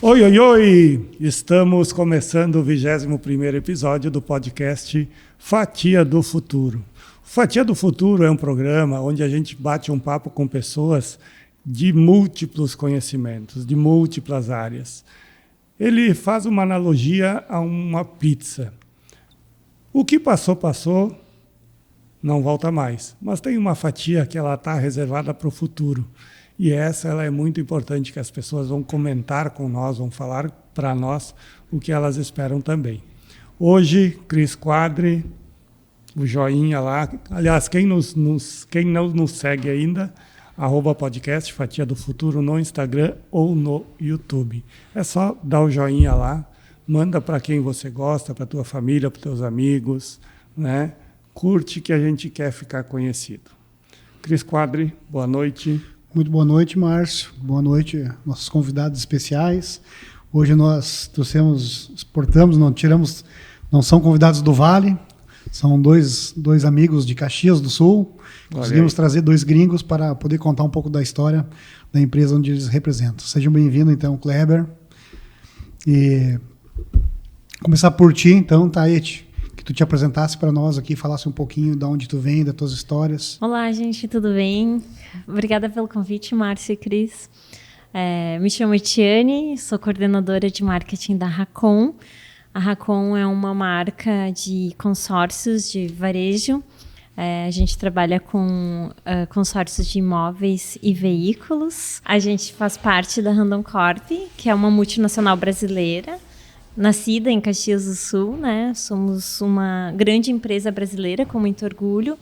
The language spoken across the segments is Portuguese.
Oi, oi, oi! Estamos começando o 21º episódio do podcast Fatia do Futuro. Fatia do Futuro é um programa onde a gente bate um papo com pessoas de múltiplos conhecimentos, de múltiplas áreas. Ele faz uma analogia a uma pizza. O que passou, passou, não volta mais. Mas tem uma fatia que ela está reservada para o futuro. E ela é muito importante, que as pessoas vão comentar com nós, vão falar para nós o que elas esperam também. Hoje, Cris Quadri, o joinha lá. Aliás, quem não nos segue ainda, @podcast Fatia do Futuro no Instagram ou no YouTube. É só dar o joinha lá, manda para quem você gosta, para tua família, para teus amigos, né? Curte, que a gente quer ficar conhecido. Cris Quadri, boa noite. Muito boa noite, Márcio. Boa noite, nossos convidados especiais. Hoje nós não são convidados do Vale, são dois amigos de Caxias do Sul. Conseguimos trazer dois gringos para poder contar um pouco da história da empresa onde eles representam. Sejam bem-vindos, então, Kleber. E começar por ti, então, Taete, que tu te apresentasse para nós aqui, falasse um pouquinho de onde tu vem, das tuas histórias. Olá, gente, tudo bem? Obrigada pelo convite, Márcio e Cris. Me chamo Etiane, sou coordenadora de marketing da Racon. A Racon é uma marca de consórcios de varejo. A gente trabalha com consórcios de imóveis e veículos. A gente faz parte da Randon Corp, que é uma multinacional brasileira, nascida em Caxias do Sul, né? Somos uma grande empresa brasileira com muito orgulho.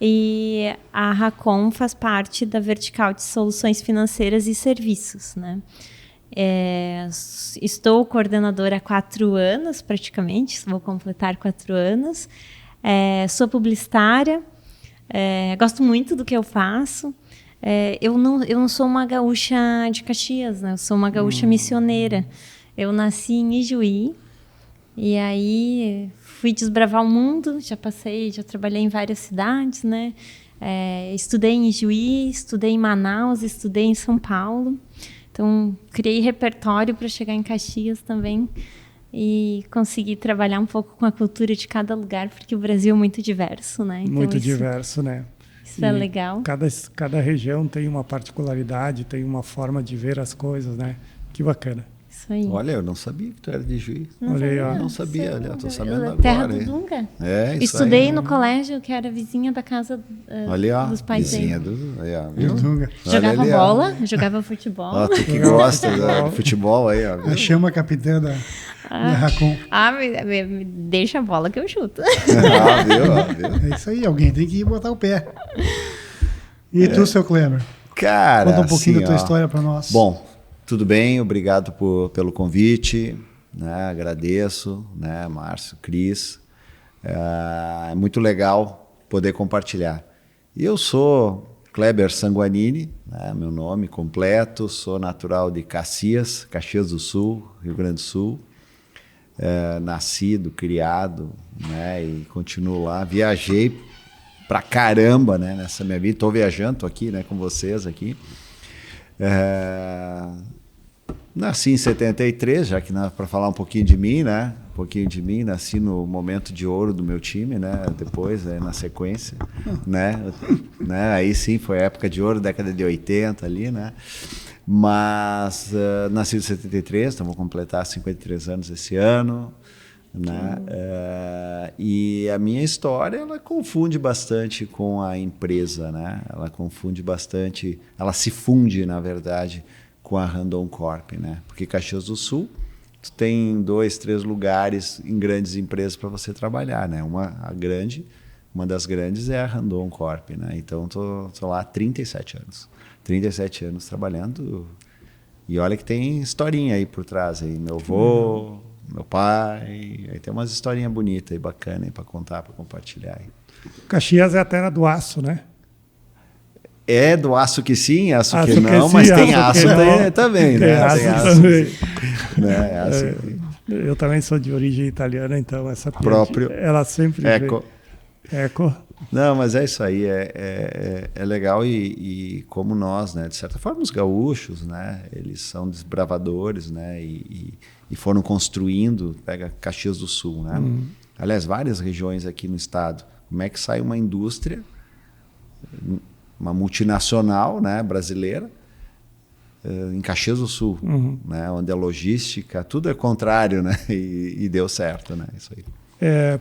E a Racon faz parte da vertical de soluções financeiras e serviços, né? Estou coordenadora há 4 anos, praticamente, vou completar 4 anos. Sou publicitária, gosto muito do que eu faço. Eu não sou uma gaúcha de Caxias, né? Eu sou uma gaúcha missioneira. Eu nasci em Ijuí e aí fui desbravar o mundo, já trabalhei em várias cidades, né? Estudei em Ijuí, estudei em Manaus, estudei em São Paulo. Então, criei repertório para chegar em Caxias também e consegui trabalhar um pouco com a cultura de cada lugar, porque o Brasil é muito diverso, né? Então, muito diverso, né? Isso é legal. Cada região tem uma particularidade, tem uma forma de ver as coisas, né? Que bacana. Isso aí. Olha, eu não sabia que tu era de Juiz. Não sabia, olha, tô sabendo agora. Terra do Dunga. Isso Estudei aí, no colégio, que era vizinha da casa dos pais vizinha dele. do Dunga. Jogava ali, bola, jogava futebol. Ó, tu que gosta de futebol aí, ó. A chama capitã da Racon. Me deixa a bola que eu chuto. Viu? É isso aí, alguém tem que ir botar o pé. E tu, seu Kleber? Cara, conta um pouquinho assim, da tua história para nós. Bom, tudo bem, obrigado pelo convite, né? Agradeço, né, Márcio, Cris. É muito legal poder compartilhar. Eu sou Kleber Sanguanini, né, meu nome completo, sou natural de Caxias do Sul, Rio Grande do Sul. Nascido, criado, né, e continuo lá. Viajei pra caramba, né, nessa minha vida. Estou viajando, estou aqui, né, com vocês aqui. Nasci em 73, já que para falar um pouquinho de mim, né? Nasci no momento de ouro do meu time, né? Depois, na sequência, né? Aí sim, foi a época de ouro, década de 80 ali, né? Mas nasci em 73, então vou completar 53 anos esse ano, né? E a minha história, ela confunde bastante com a empresa, né? Ela se funde, na verdade, com a Randon Corp, né? Porque Caxias do Sul, tu tem 2, 3 lugares em grandes empresas para você trabalhar, né? Uma das grandes é a Randon Corp, né? Então tô lá há 37 anos. 37 anos trabalhando, e olha que tem historinha aí por trás aí, meu avô, meu pai, aí tem umas historinhas bonitas e bacanas para contar, para compartilhar aí. Caxias é a terra do aço, né? É do aço que sim, aço que não, mas tem aço também, né? Tem aço também. Né? Eu também sou de origem italiana, então essa próprio ela sempre Eco. Não, mas é isso aí, é legal e como nós, né, de certa forma os gaúchos, né, eles são desbravadores, né, e foram construindo, pega Caxias do Sul, né, aliás, várias regiões aqui no estado, como é que sai uma indústria, uma multinacional, né, brasileira, em Caxias do Sul, né, onde a logística, tudo é contrário, né, e deu certo, né, isso aí.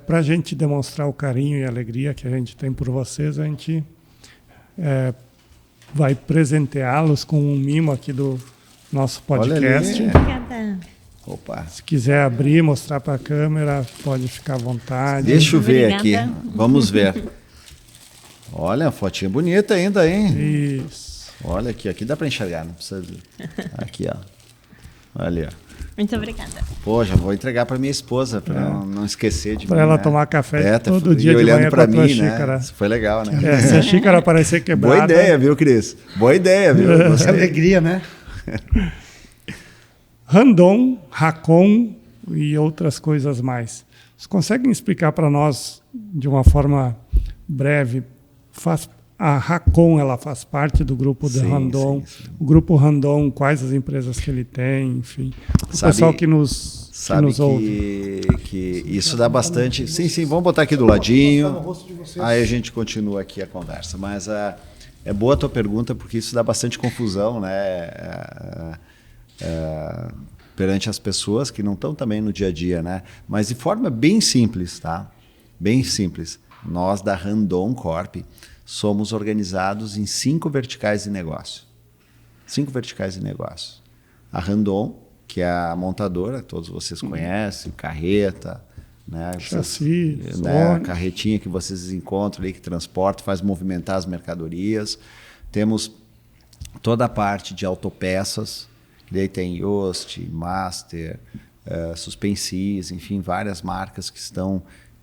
Para a gente demonstrar o carinho e a alegria que a gente tem por vocês, a gente vai presenteá-los com um mimo aqui do nosso podcast. Obrigada. Opa. Se quiser abrir, mostrar para a câmera, pode ficar à vontade. Deixa eu ver Obrigada. aqui, vamos ver. Olha, a fotinha bonita ainda, hein? Isso. Olha aqui dá para enxergar, não precisa... Aqui, ó. Olha ali, ó. Muito obrigada. Pô, já vou entregar para minha esposa, para não esquecer de mim. Para ela né? tomar café todo e dia de olhando manhã com para a tua mim, xícara. né? Isso foi legal, né? Se a xícara parecer quebrada... Boa ideia, viu, Cris? Boa ideia, viu? Que Gostei. alegria, né? Randon, Racon e outras coisas mais. Vocês conseguem explicar para nós, de uma forma breve, a Racon ela faz parte do grupo de Sim, Randon. sim. O grupo Randon, quais as empresas que ele tem, enfim. O pessoal que nos ouve. Que isso dá bastante... Sim, vamos botar aqui do ladinho. Aí a gente continua aqui a conversa. Mas é boa a tua pergunta, porque isso dá bastante confusão, né? Perante as pessoas que não estão também no dia a dia, né? Mas de forma bem simples, tá? Bem simples. Nós da Randon Corp somos organizados em 5 verticais de negócio. 5 verticais de negócio. A Randon, que é a montadora, todos vocês conhecem, carreta, né? Chassi, A carretinha que vocês encontram ali, que transporta, faz movimentar as mercadorias. Temos toda a parte de autopeças, que daí tem Yoast, Master, Suspensis, enfim, várias marcas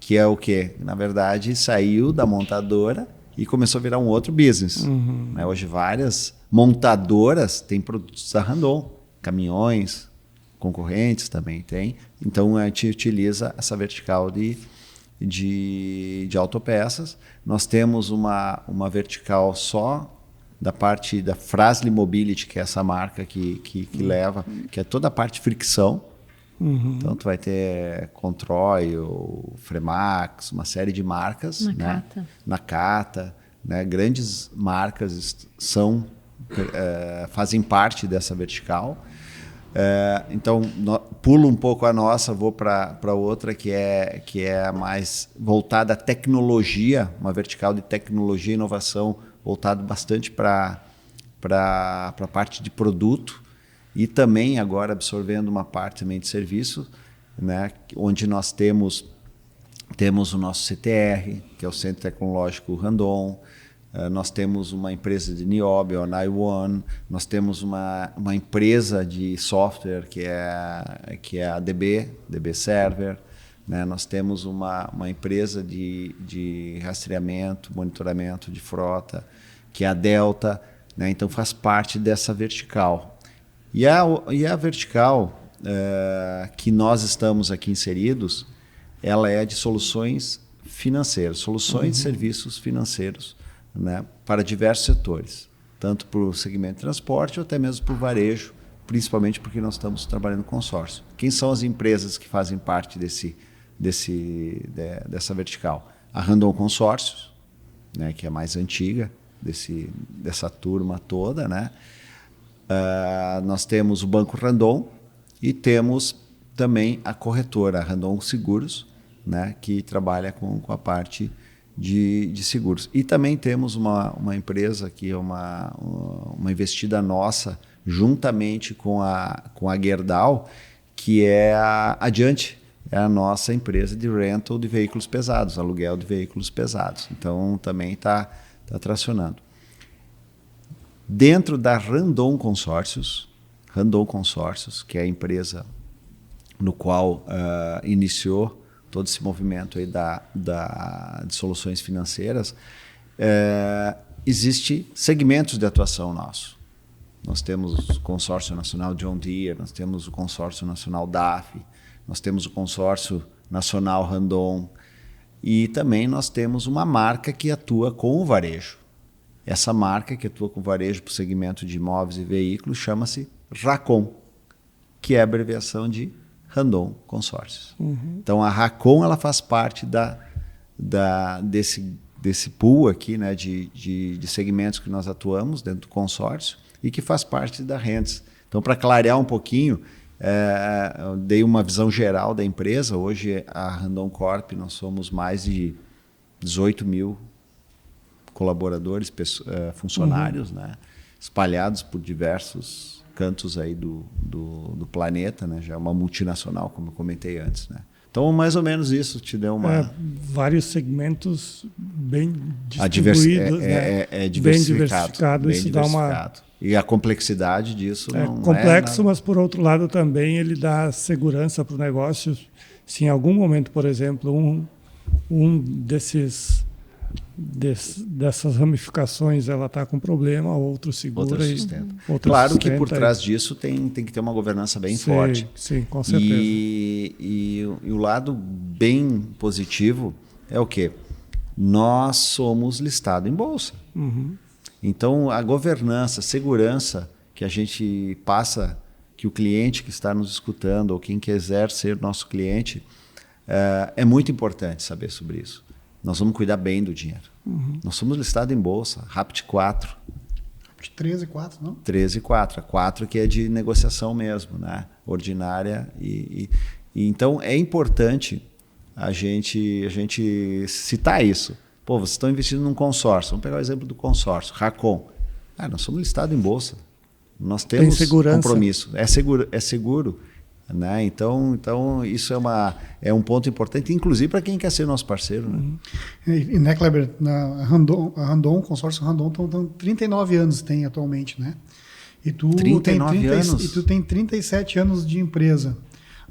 que é o quê? Na verdade, saiu da montadora e começou a virar um outro business. Né? Hoje várias montadoras têm produtos da Randon, caminhões, concorrentes também tem. Então a gente utiliza essa vertical de autopeças. Nós temos uma vertical só da parte da Frasle Mobility, que é essa marca que leva, que é toda a parte de fricção. Então tu vai ter Controil, Fremax, uma série de marcas, Nakata, né? Grandes marcas fazem parte dessa vertical. Então pulo um pouco a nossa, vou para outra que é mais voltada à tecnologia, uma vertical de tecnologia e inovação voltado bastante para a parte de produto. E também agora absorvendo uma parte também de serviço, né, onde nós temos o nosso CTR, que é o Centro Tecnológico Randon, nós temos uma empresa de Niobio, a Naiwan, nós temos uma empresa de software que é a DB Server, né, nós temos uma empresa de rastreamento, monitoramento de frota, que é a Delta, né, então faz parte dessa vertical. E a vertical que nós estamos aqui inseridos, ela é de soluções financeiras, soluções de serviços financeiros, né, para diversos setores, tanto para o segmento de transporte ou até mesmo para o varejo, principalmente porque nós estamos trabalhando com consórcio. Quem são as empresas que fazem parte dessa vertical? A Randon Consórcios, né, que é a mais antiga dessa turma toda, né? Nós temos o Banco Randon e temos também a corretora, a Randon Seguros, né, que trabalha com a parte de seguros. E também temos uma empresa que é uma investida nossa, juntamente com a Gerdau, que é a Adiante, é a nossa empresa de rental de veículos pesados, aluguel de veículos pesados. Então também está tracionando. Dentro da Randon Consórcios, que é a empresa no qual iniciou todo esse movimento aí de soluções financeiras, existe segmentos de atuação nosso. Nós temos o Consórcio Nacional John Deere, nós temos o Consórcio Nacional DAF, nós temos o Consórcio Nacional Randon, e também nós temos uma marca que atua com o varejo. Essa marca que atua com o varejo para o segmento de imóveis e veículos chama-se Racon, que é a abreviação de Randon Consórcios. Então a Racon ela faz parte desse pool aqui, né, de segmentos que nós atuamos dentro do consórcio e que faz parte da Rendes. Então, para clarear um pouquinho, eu dei uma visão geral da empresa. Hoje, a Randon Corp, nós somos mais de 18 mil colaboradores, funcionários, né, espalhados por diversos cantos aí do planeta, né, já é uma multinacional, como eu comentei antes, né. Então, mais ou menos isso te deu uma... vários segmentos bem distribuídos, né? Diversificado. Bem diversificado. Bem isso diversificado. dá uma... E a complexidade disso não complexo, mas por outro lado também ele dá segurança para o negócio. Se em algum momento, por exemplo, dessas ramificações ela está com problema, outro segura outra sustenta. Claro que por trás disso tem que ter uma governança bem forte. Sim, com certeza. E o lado bem positivo é o quê? Nós somos listados em bolsa. Então, a governança, a segurança que a gente passa, que o cliente que está nos escutando ou quem quiser ser nosso cliente, é muito importante saber sobre isso. Nós vamos cuidar bem do dinheiro. Nós somos listados em bolsa, RAPT 4. RAPT 13 e 4, não? 13 e 4. A 4 que é de negociação mesmo, né? Ordinária. Então, é importante a gente citar isso. Pô, vocês estão investindo num consórcio. Vamos pegar o exemplo do consórcio, Racon. Nós somos listados em bolsa. Nós temos compromisso. É seguro. Né? Então isso é um ponto importante, inclusive para quem quer ser nosso parceiro. Né? Né, Kleber, a Randon, o consórcio Randon, estão 39 anos tem atualmente, né? E tu 39 anos? E tu tem 37 anos de empresa.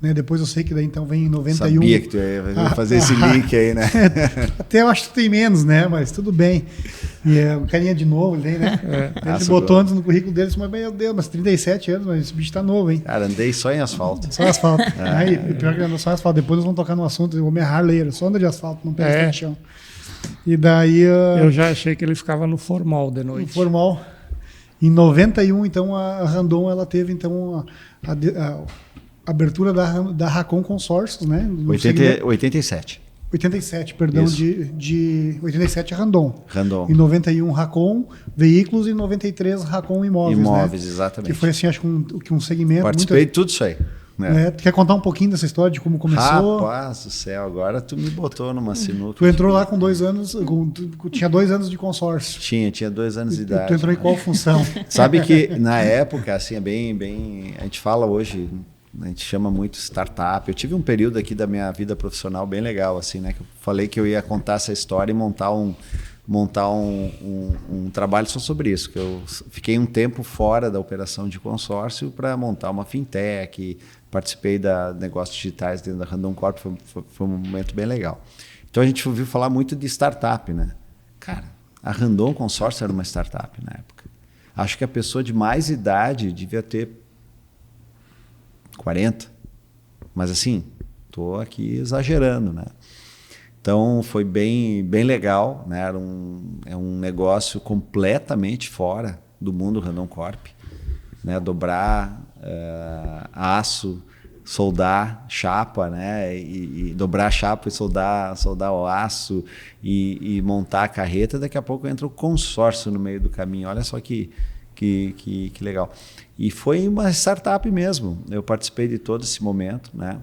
Né? Depois eu sei que daí então vem em 91. Sabia que tu ia fazer esse link aí, né? Até eu acho que tem menos, né? Mas tudo bem. E o carinha de novo, ele, né? Ele botou antes no currículo dele, mas meu Deus, mas 37 anos, mas esse bicho tá novo, hein? Cara, andei só em asfalto. Só asfalto. Aí, pior que só asfalto. Depois nós vamos tocar no assunto, eu vou me Harley, só anda de asfalto, não pega chão. E daí... Eu já achei que ele ficava no formal de noite. No formal. Em 91, então, a Randon, ela teve, então, a abertura da Racon Consórcios, né? 87. 87, perdão, de 87 Randon. Randon. Em 91 Racon Veículos e em 93 Racon Imóveis. Imóveis, né? exatamente. Que foi assim, acho que um segmento. Participei de tudo isso aí. Né? Tu quer contar um pouquinho dessa história de como começou? Rapaz do céu, agora tu me botou numa sinuca. Tu entrou lá com 2 anos, tinha 2 anos de consórcio. Tinha 2 anos de idade. Tu entrou em qual função? Sabe que na época, assim, é bem. A gente fala hoje. A gente chama muito startup. Eu tive um período aqui da minha vida profissional bem legal, assim, né? Que eu falei que eu ia contar essa história e montar um trabalho só sobre isso. Que eu fiquei um tempo fora da operação de consórcio para montar uma fintech. Participei da negócios digitais dentro da Randon Corp. Foi um momento bem legal. Então a gente ouviu falar muito de startup, né? Cara, a Randon Consórcio era uma startup na época. Acho que a pessoa de mais idade devia ter 40, mas assim, estou aqui exagerando, né? Então foi bem legal, né? É um negócio completamente fora do mundo Randon Corp, né? Dobrar aço, soldar chapa, né? E dobrar chapa e soldar o aço e montar a carreta. Daqui a pouco entra o consórcio no meio do caminho. Olha só que legal. E foi uma startup mesmo. Eu participei de todo esse momento, né?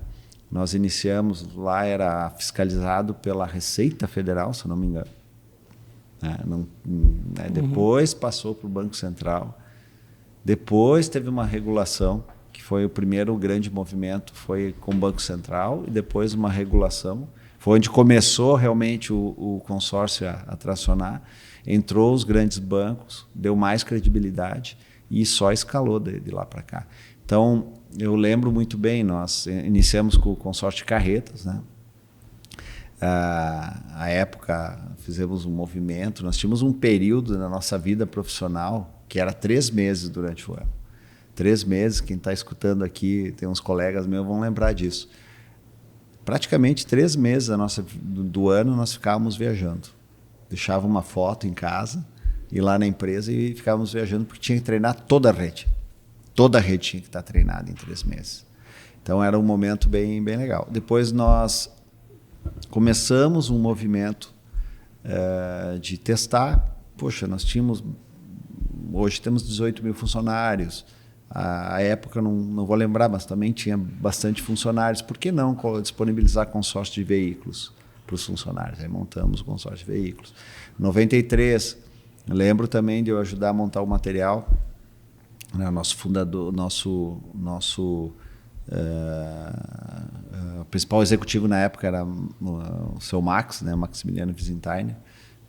Nós iniciamos, lá era fiscalizado pela Receita Federal, se eu não me engano. Depois passou para o Banco Central. Depois teve uma regulação, que foi o primeiro grande movimento, foi com o Banco Central, e depois uma regulação. Foi onde começou realmente o consórcio a tracionar. Entrou os grandes bancos, deu mais credibilidade e só escalou de lá para cá. Então, eu lembro muito bem, nós iniciamos com o consórcio de carretas, né? À época, fizemos um movimento, nós tínhamos um período na nossa vida profissional que era 3 meses durante o ano. 3 meses, quem está escutando aqui, tem uns colegas meus vão lembrar disso. praticamente 3 meses do ano nós ficávamos viajando. Deixava uma foto em casa, ir lá na empresa e ficávamos viajando porque tinha que treinar toda a rede. Toda a rede tinha que estar treinada em 3 meses. Então era um momento bem, bem legal. Depois nós começamos um movimento de testar. Poxa, hoje temos 18 mil funcionários. A época, não vou lembrar, mas também tinha bastante funcionários. Por que não disponibilizar consórcio de veículos para os funcionários? Aí montamos o consórcio de veículos. Em 93, lembro também de eu ajudar a montar o material. Nosso fundador, nosso principal executivo na época era o seu Max, né, Maximiliano Visintainer,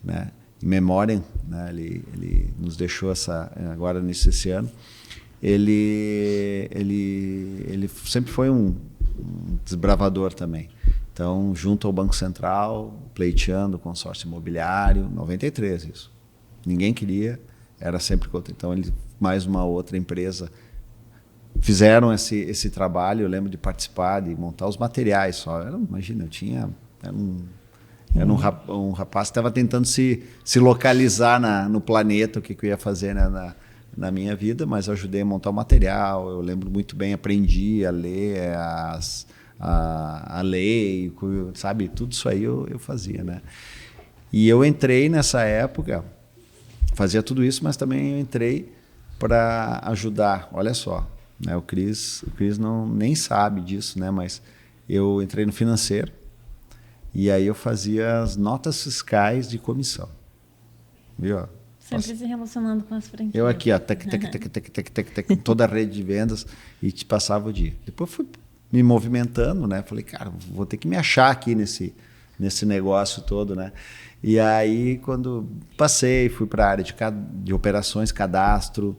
né, em memória, né, ele nos deixou agora nesse ano. Ele sempre foi um desbravador também. Então, junto ao Banco Central, pleiteando o consórcio imobiliário, 93 isso. Ninguém queria, era sempre contra. Então, ele mais uma outra empresa fizeram esse trabalho. Eu lembro de participar, de montar os materiais só. Imagina, era um rapaz que estava tentando se localizar no planeta, o que eu ia fazer, né, na minha vida, mas eu ajudei a montar o material. Eu lembro muito bem, aprendi a ler a lei, sabe? Tudo isso aí eu fazia, né? E eu entrei nessa época, fazia tudo isso, mas também eu entrei para ajudar. Olha só, né? O Cris nem sabe disso, né? Mas eu entrei no financeiro e aí eu fazia as notas fiscais de comissão. Viu? Sempre se relacionando com as franquias. Eu aqui, ó, toda a rede de vendas e te passava o dia. Depois fui me movimentando, né? Falei, cara, vou ter que me achar aqui nesse negócio todo, né? E aí, quando passei, fui para a área de operações, cadastro,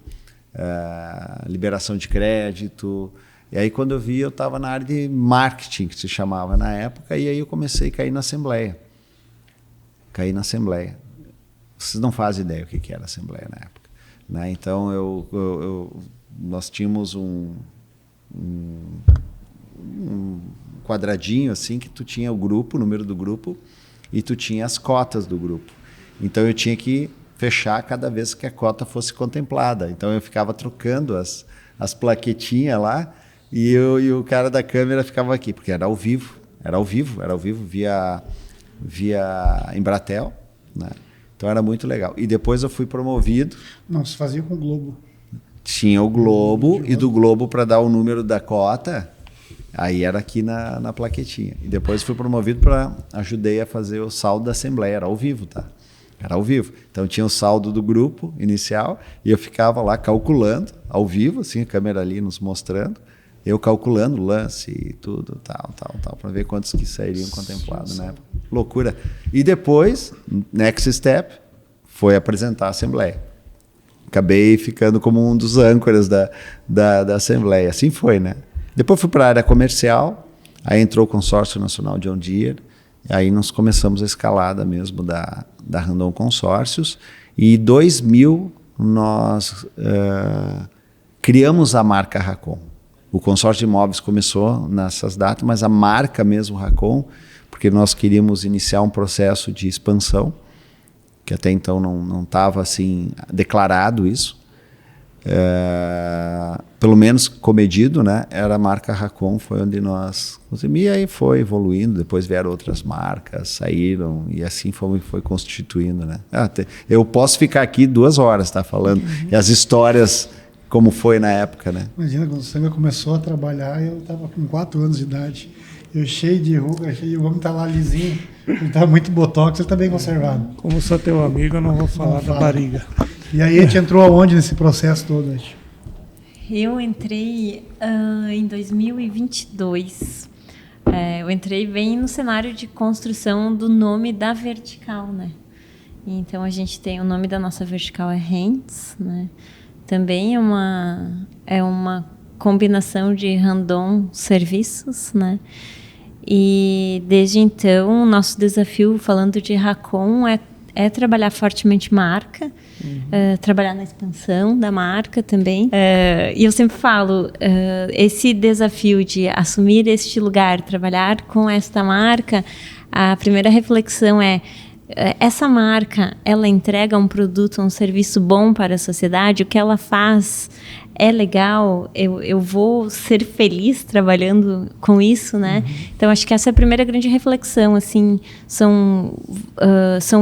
liberação de crédito. E aí, quando eu vi, eu estava na área de marketing, que se chamava na época, e aí eu comecei a cair na Assembleia. Vocês não fazem ideia o que era a Assembleia na época, né? Então, nós tínhamos um quadradinho assim que tu tinha o número do grupo, e tu tinha as cotas do grupo. Então, eu tinha que fechar cada vez que a cota fosse contemplada. Então, eu ficava trocando as plaquetinhas lá, e o cara da câmera ficava aqui, porque era ao vivo via Embratel, né? Então era muito legal. E depois eu fui promovido. Não, se fazia com o Globo. Tinha o Globo, e do Globo, para dar o número da cota, aí era aqui na plaquetinha. E depois fui promovido ajudei a fazer o saldo da Assembleia. Era ao vivo, tá? Era ao vivo. Então tinha o saldo do grupo inicial, e eu ficava lá calculando, ao vivo, assim, a câmera ali nos mostrando, eu calculando o lance e tudo, tal, para ver quantos que sairiam contemplados, né? Loucura. E depois, next step, foi apresentar a Assembleia. Acabei ficando como um dos âncoras da Assembleia. Assim foi, né? Depois fui para a área comercial, aí entrou o Consórcio Nacional John Deere, e aí nós começamos a escalada mesmo da Randon Consórcios, e em 2000 nós criamos a marca Racon. O consórcio de imóveis começou nessas datas, mas a marca mesmo Racon, porque nós queríamos iniciar um processo de expansão, que até então não estava assim declarado isso, pelo menos comedido, né? Era a marca Racon, foi onde nós conseguimos, e aí foi evoluindo. Depois vieram outras marcas, saíram, e assim foi constituindo, né? Eu posso ficar aqui 2 horas, tá, falando, e as histórias como foi na época, né? Imagina, quando o Sanga começou a trabalhar, eu estava com 4 anos de idade, eu cheio de ruga, o homem tá lá lisinho, ele estava muito botox, ele está bem conservado. Como sou teu amigo, eu não vou falar da barriga. E aí a gente entrou aonde nesse processo todo? Eu entrei em 2022. Eu entrei bem no cenário de construção do nome da vertical, né? Então a gente tem o nome da nossa vertical é Rents, né? Também é uma combinação de Randon serviços, né? E desde então, o nosso desafio, falando de Racon, é é trabalhar fortemente marca, trabalhar na expansão da marca também. E eu sempre falo, esse desafio de assumir este lugar, trabalhar com esta marca, a primeira reflexão é: essa marca, ela entrega um produto, um serviço bom para a sociedade? O que ela faz é legal? Eu vou ser feliz trabalhando com isso, né? Então, acho que essa é a primeira grande reflexão, assim. São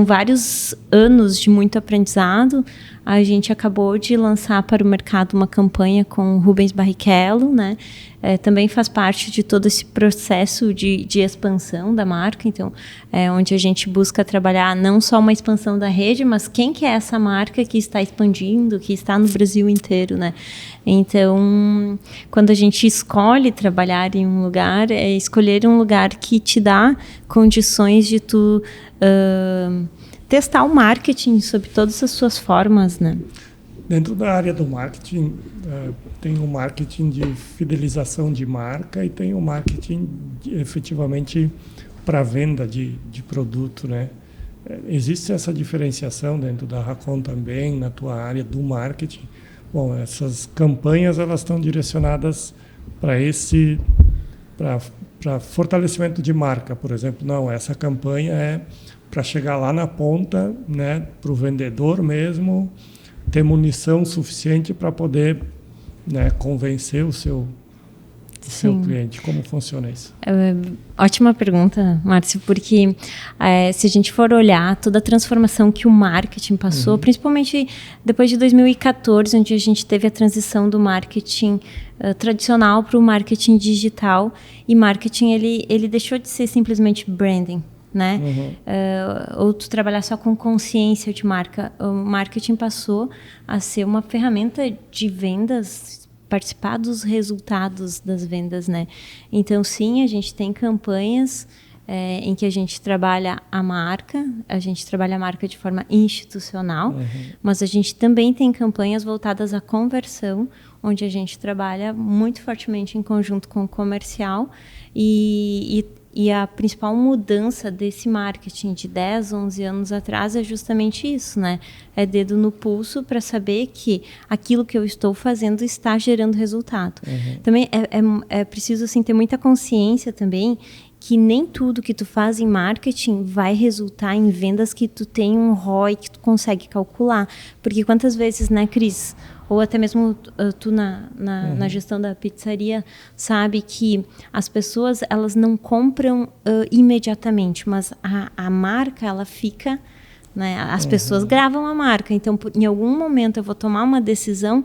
vários anos de muito aprendizado. A gente acabou de lançar para o mercado uma campanha com o Rubens Barrichello, né? Também faz parte de todo esse processo de expansão da marca. Então, onde a gente busca trabalhar não só uma expansão da rede, mas quem que é essa marca que está expandindo, que está no Brasil inteiro, né? Então, quando a gente escolhe trabalhar em um lugar, é escolher um lugar que te dá condições de tu testar o marketing sob todas as suas formas, né? Dentro da área do marketing, tem o marketing de fidelização de marca e tem o marketing efetivamente para venda de produto, né? Existe essa diferenciação dentro da Racon também, na tua área do marketing? Bom, essas campanhas elas estão direcionadas para fortalecimento de marca, por exemplo. Não, essa campanha é para chegar lá na ponta, né, para o vendedor mesmo, ter munição suficiente para poder, né, convencer o seu cliente. Como funciona isso? Ótima pergunta, Márcio, porque se a gente for olhar toda a transformação que o marketing passou, principalmente depois de 2014, onde a gente teve a transição do marketing tradicional para o marketing digital, e marketing ele deixou de ser simplesmente branding, né? Ou tu trabalhar só com consciência de marca. O marketing passou a ser uma ferramenta de vendas, participar dos resultados das vendas, né? Então, sim, a gente tem campanhas em que a gente trabalha a marca de forma institucional, mas a gente também tem campanhas voltadas à conversão, onde a gente trabalha muito fortemente em conjunto com o comercial, e a principal mudança desse marketing de 10, 11 anos atrás é justamente isso, né? É dedo no pulso para saber que aquilo que eu estou fazendo está gerando resultado. Também é preciso assim, ter muita consciência também que nem tudo que tu faz em marketing vai resultar em vendas que tu tem um ROI que tu consegue calcular. Porque quantas vezes, né, Cris? Ou até mesmo tu na gestão da pizzaria sabe que as pessoas elas não compram imediatamente, mas a marca ela fica, né? As pessoas gravam a marca, então em algum momento eu vou tomar uma decisão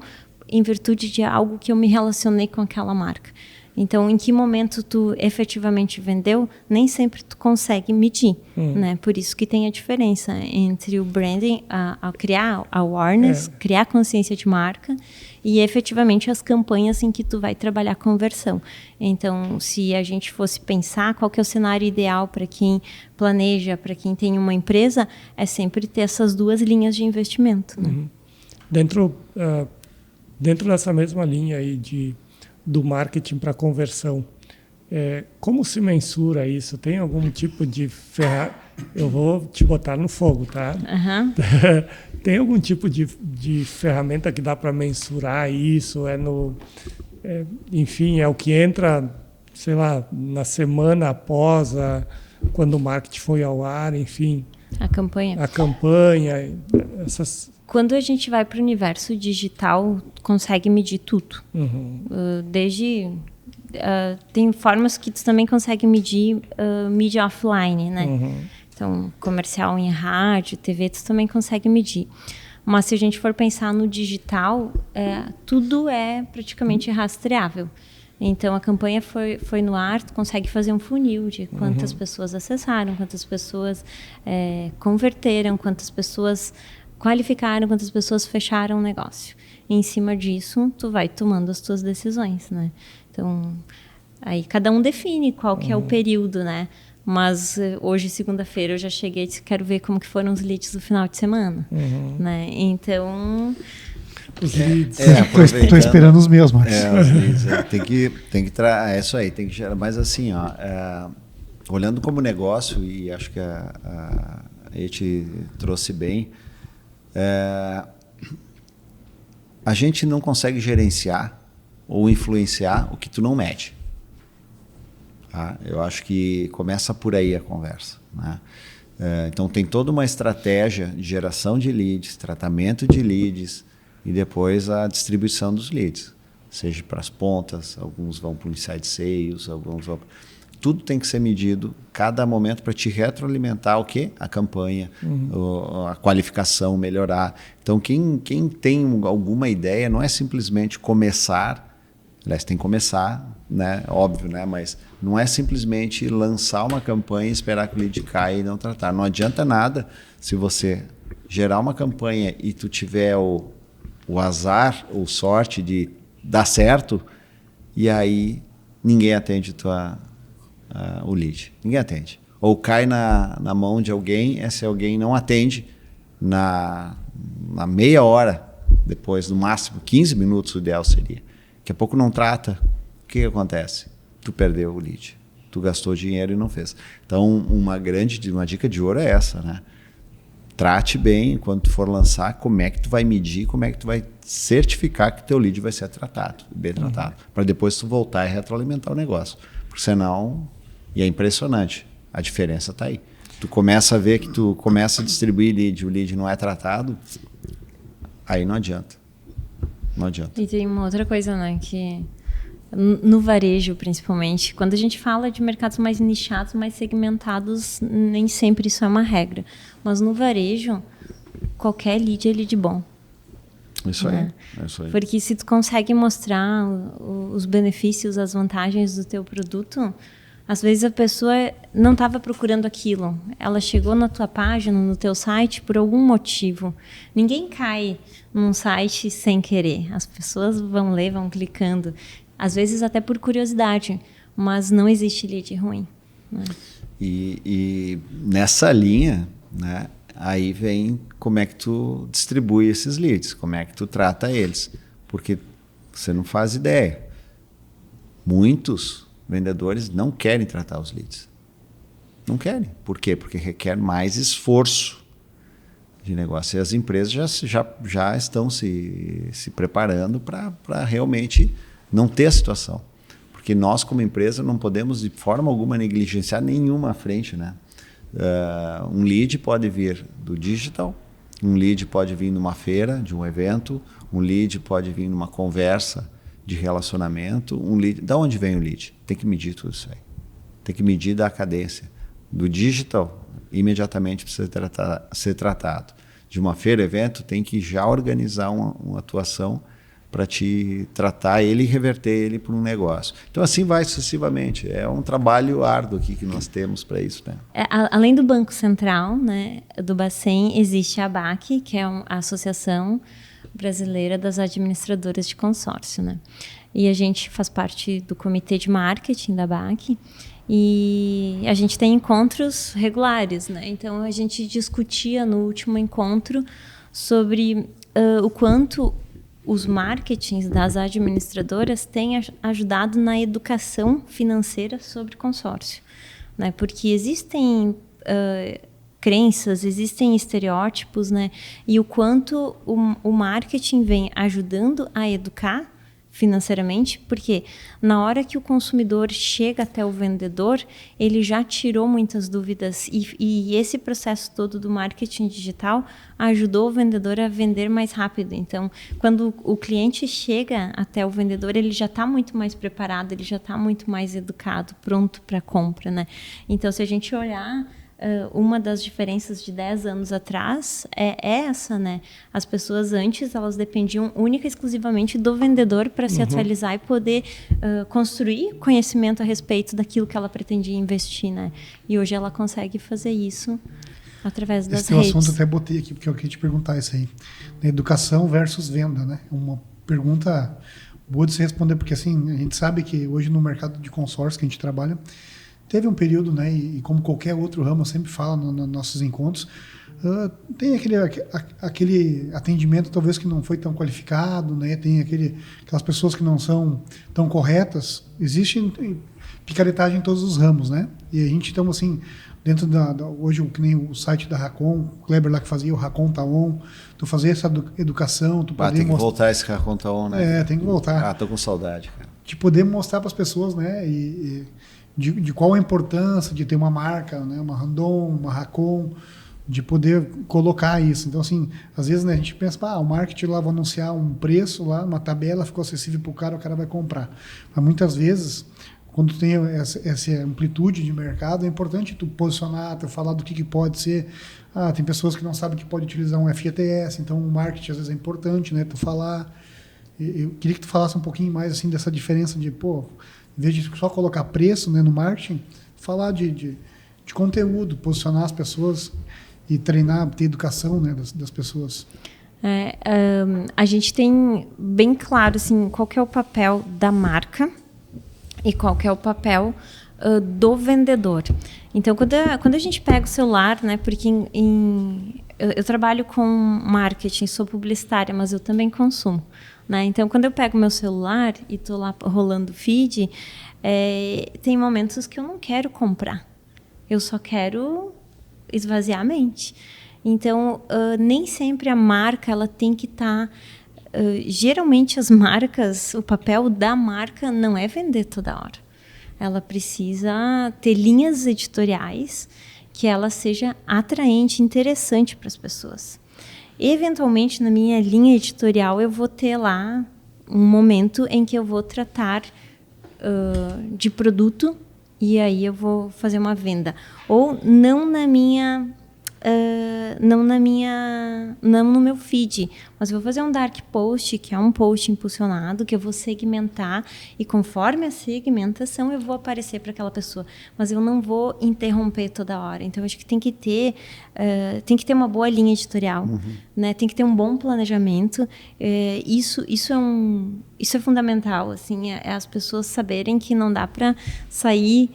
em virtude de algo que eu me relacionei com aquela marca. Então, em que momento tu efetivamente vendeu, nem sempre tu consegue medir, né? Por isso que tem a diferença entre o branding, a criar awareness, criar consciência de marca, e efetivamente as campanhas em que tu vai trabalhar conversão. Então, se a gente fosse pensar qual que é o cenário ideal para quem planeja, para quem tem uma empresa, é sempre ter essas duas linhas de investimento, né? Dentro dessa mesma linha aí do marketing para conversão, como se mensura isso? Tem algum tipo de ferramenta? Eu vou te botar no fogo, tá? Tem algum tipo de ferramenta que dá para mensurar isso? Enfim, é o que entra, sei lá, na semana após quando o marketing foi ao ar, enfim. A campanha, essas... Quando a gente vai para o universo digital, consegue medir tudo. Tem formas que tu também consegue medir mídia offline, né? Então, comercial em rádio, TV, tu também consegue medir. Mas se a gente for pensar no digital, tudo é praticamente rastreável. Então, a campanha foi no ar, tu consegue fazer um funil de quantas pessoas acessaram, quantas pessoas converteram, quantas pessoas qualificaram, quantas pessoas fecharam o negócio. E em cima disso, tu vai tomando as tuas decisões, né? Então, aí cada um define qual que é o período, né? Mas hoje, segunda-feira, eu já cheguei e disse, quero ver como que foram os leads do final de semana, né? Então... Os leads. Estou esperando os meus, Marcos. Os leads, tem que é isso aí, tem que gerar. Mas assim, olhando como negócio, e acho que aí te trouxe bem. A gente não consegue gerenciar ou influenciar o que tu não mede. Tá? Eu acho que começa por aí a conversa, né? Então tem toda uma estratégia de geração de leads, tratamento de leads e depois a distribuição dos leads, seja para as pontas, alguns vão para o inside sales, alguns vão... Tudo tem que ser medido cada momento para te retroalimentar o quê? A campanha, a qualificação, melhorar. Então quem tem alguma ideia não é simplesmente começar, aliás, tem que começar, né? Óbvio, né? Mas não é simplesmente lançar uma campanha e esperar que o lead caia e não tratar. Não adianta nada se você gerar uma campanha e tu tiver o azar ou sorte de dar certo e aí ninguém atende o lead. Ninguém atende. Ou cai na mão de alguém, esse alguém não atende na meia hora, depois, no máximo 15 minutos, o ideal seria. Daqui a pouco não trata, o que acontece? Tu perdeu o lead. Tu gastou dinheiro e não fez. Então, uma dica de ouro é essa, né? Trate bem quando tu for lançar, como é que tu vai medir, como é que tu vai certificar que teu lead vai ser tratado, bem tratado, para depois tu voltar e retroalimentar o negócio. Porque senão, e é impressionante, a diferença está aí. Tu começa a ver que tu começa a distribuir lead, o lead não é tratado, aí não adianta. Não adianta. E tem uma outra coisa, né, que no varejo, principalmente, quando a gente fala de mercados mais nichados, mais segmentados, nem sempre isso é uma regra. Mas no varejo, qualquer lead é lead bom. Isso aí, é isso aí. Porque se tu consegue mostrar os benefícios, as vantagens do teu produto, às vezes a pessoa não estava procurando aquilo. Ela chegou na tua página, no teu site, por algum motivo. Ninguém cai num site sem querer. As pessoas vão ler, vão clicando. Às vezes até por curiosidade, mas não existe lead ruim, né? E nessa linha, né, aí vem como é que tu distribui esses leads, como é que tu trata eles. Porque você não faz ideia. Muitos vendedores não querem tratar os leads. Não querem. Por quê? Porque requer mais esforço de negócio. E as empresas já estão se preparando para realmente não ter a situação. Porque nós, como empresa, não podemos de forma alguma negligenciar nenhuma frente, né? Um lead pode vir do digital, um lead pode vir numa feira, de um evento, um lead pode vir numa conversa de relacionamento, um lead... Da onde vem o lead? Tem que medir tudo isso aí. Tem que medir da cadência. Do digital, imediatamente precisa ser tratado. De uma feira, evento, tem que já organizar uma atuação para te tratar ele e reverter ele para um negócio. Então, assim vai sucessivamente. É um trabalho árduo aqui que nós temos para isso, né? Além do Banco Central, né, do Bacen, existe a ABAC, que é a Associação Brasileira das Administradoras de Consórcio, né? E a gente faz parte do comitê de marketing da ABAC e a gente tem encontros regulares, né? Então, a gente discutia no último encontro sobre o quanto os marketings das administradoras têm ajudado na educação financeira sobre consórcio, né? Porque existem crenças, existem estereótipos, né? E o quanto o marketing vem ajudando a educar financeiramente, porque na hora que o consumidor chega até o vendedor, ele já tirou muitas dúvidas e esse processo todo do marketing digital ajudou o vendedor a vender mais rápido. Então, quando o cliente chega até o vendedor, ele já está muito mais preparado, ele já está muito mais educado, pronto para a compra, né? Então, se a gente olhar uma das diferenças de 10 anos atrás é essa, né? As pessoas antes, elas dependiam única e exclusivamente do vendedor para se atualizar e poder construir conhecimento a respeito daquilo que ela pretendia investir, né? E hoje ela consegue fazer isso através das redes. Esse assunto até botei aqui, porque eu queria te perguntar isso aí. Educação versus venda, né? Uma pergunta boa de se responder, porque assim, a gente sabe que hoje no mercado de consórcio que a gente trabalha, teve um período, né, e como qualquer outro ramo, eu sempre falo nos nossos encontros, Tem aquele atendimento talvez que não foi tão qualificado, né? Tem aquelas pessoas que não são tão corretas. Existe picaretagem em todos os ramos, né? E a gente, então, assim, dentro hoje, que nem o site da Racon, o Kleber lá que fazia, o Racon tá on, tu fazer essa educação, tu poder tem que voltar esse Racon tá on, né? tem que voltar. Tô com saudade, cara. De poder mostrar para as pessoas, né? De qual a importância de ter uma marca, né? Uma Randon, uma Racon, de poder colocar isso. Então, assim, às vezes, né, a gente pensa, o marketing lá vai anunciar um preço lá, uma tabela, ficou acessível para o cara vai comprar. Mas muitas vezes, quando tem essa amplitude de mercado, é importante tu posicionar, tu falar do que pode ser. Tem pessoas que não sabem que pode utilizar um FGTS, então o marketing às vezes é importante, né? Tu falar. Eu queria que tu falasse um pouquinho mais assim dessa diferença de, em vez de só colocar preço, né, no marketing, falar de conteúdo, posicionar as pessoas e treinar, ter educação, né, das pessoas. A gente tem bem claro assim, qual que é o papel da marca e qual que é o papel do vendedor. Então, quando a gente pega o celular, né, porque eu trabalho com marketing, sou publicitária, mas eu também consumo. Né? Então, quando eu pego meu celular e estou lá rolando feed, tem momentos que eu não quero comprar. Eu só quero esvaziar a mente. Então, nem sempre a marca ela tem que estar... geralmente, as marcas, o papel da marca não é vender toda hora. Ela precisa ter linhas editoriais que ela seja atraente, interessante para as pessoas. Eventualmente, na minha linha editorial, eu vou ter lá um momento em que eu vou tratar de produto e aí eu vou fazer uma venda. Ou não no meu feed, mas eu vou fazer um dark post, que é um post impulsionado, que eu vou segmentar e conforme a segmentação eu vou aparecer para aquela pessoa, mas eu não vou interromper toda hora. Então, eu acho que tem que ter uma boa linha editorial, né? Tem que ter um bom planejamento. Isso é fundamental, assim, as pessoas saberem que não dá para sair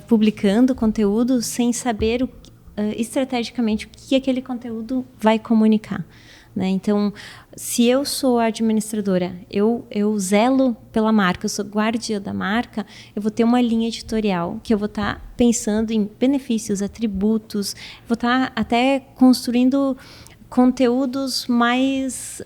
publicando conteúdo sem saber estrategicamente o que aquele conteúdo vai comunicar, né? Então, se eu sou a administradora, eu zelo pela marca, eu sou guardiã da marca, eu vou ter uma linha editorial que eu vou estar pensando em benefícios, atributos, vou estar até construindo conteúdos mais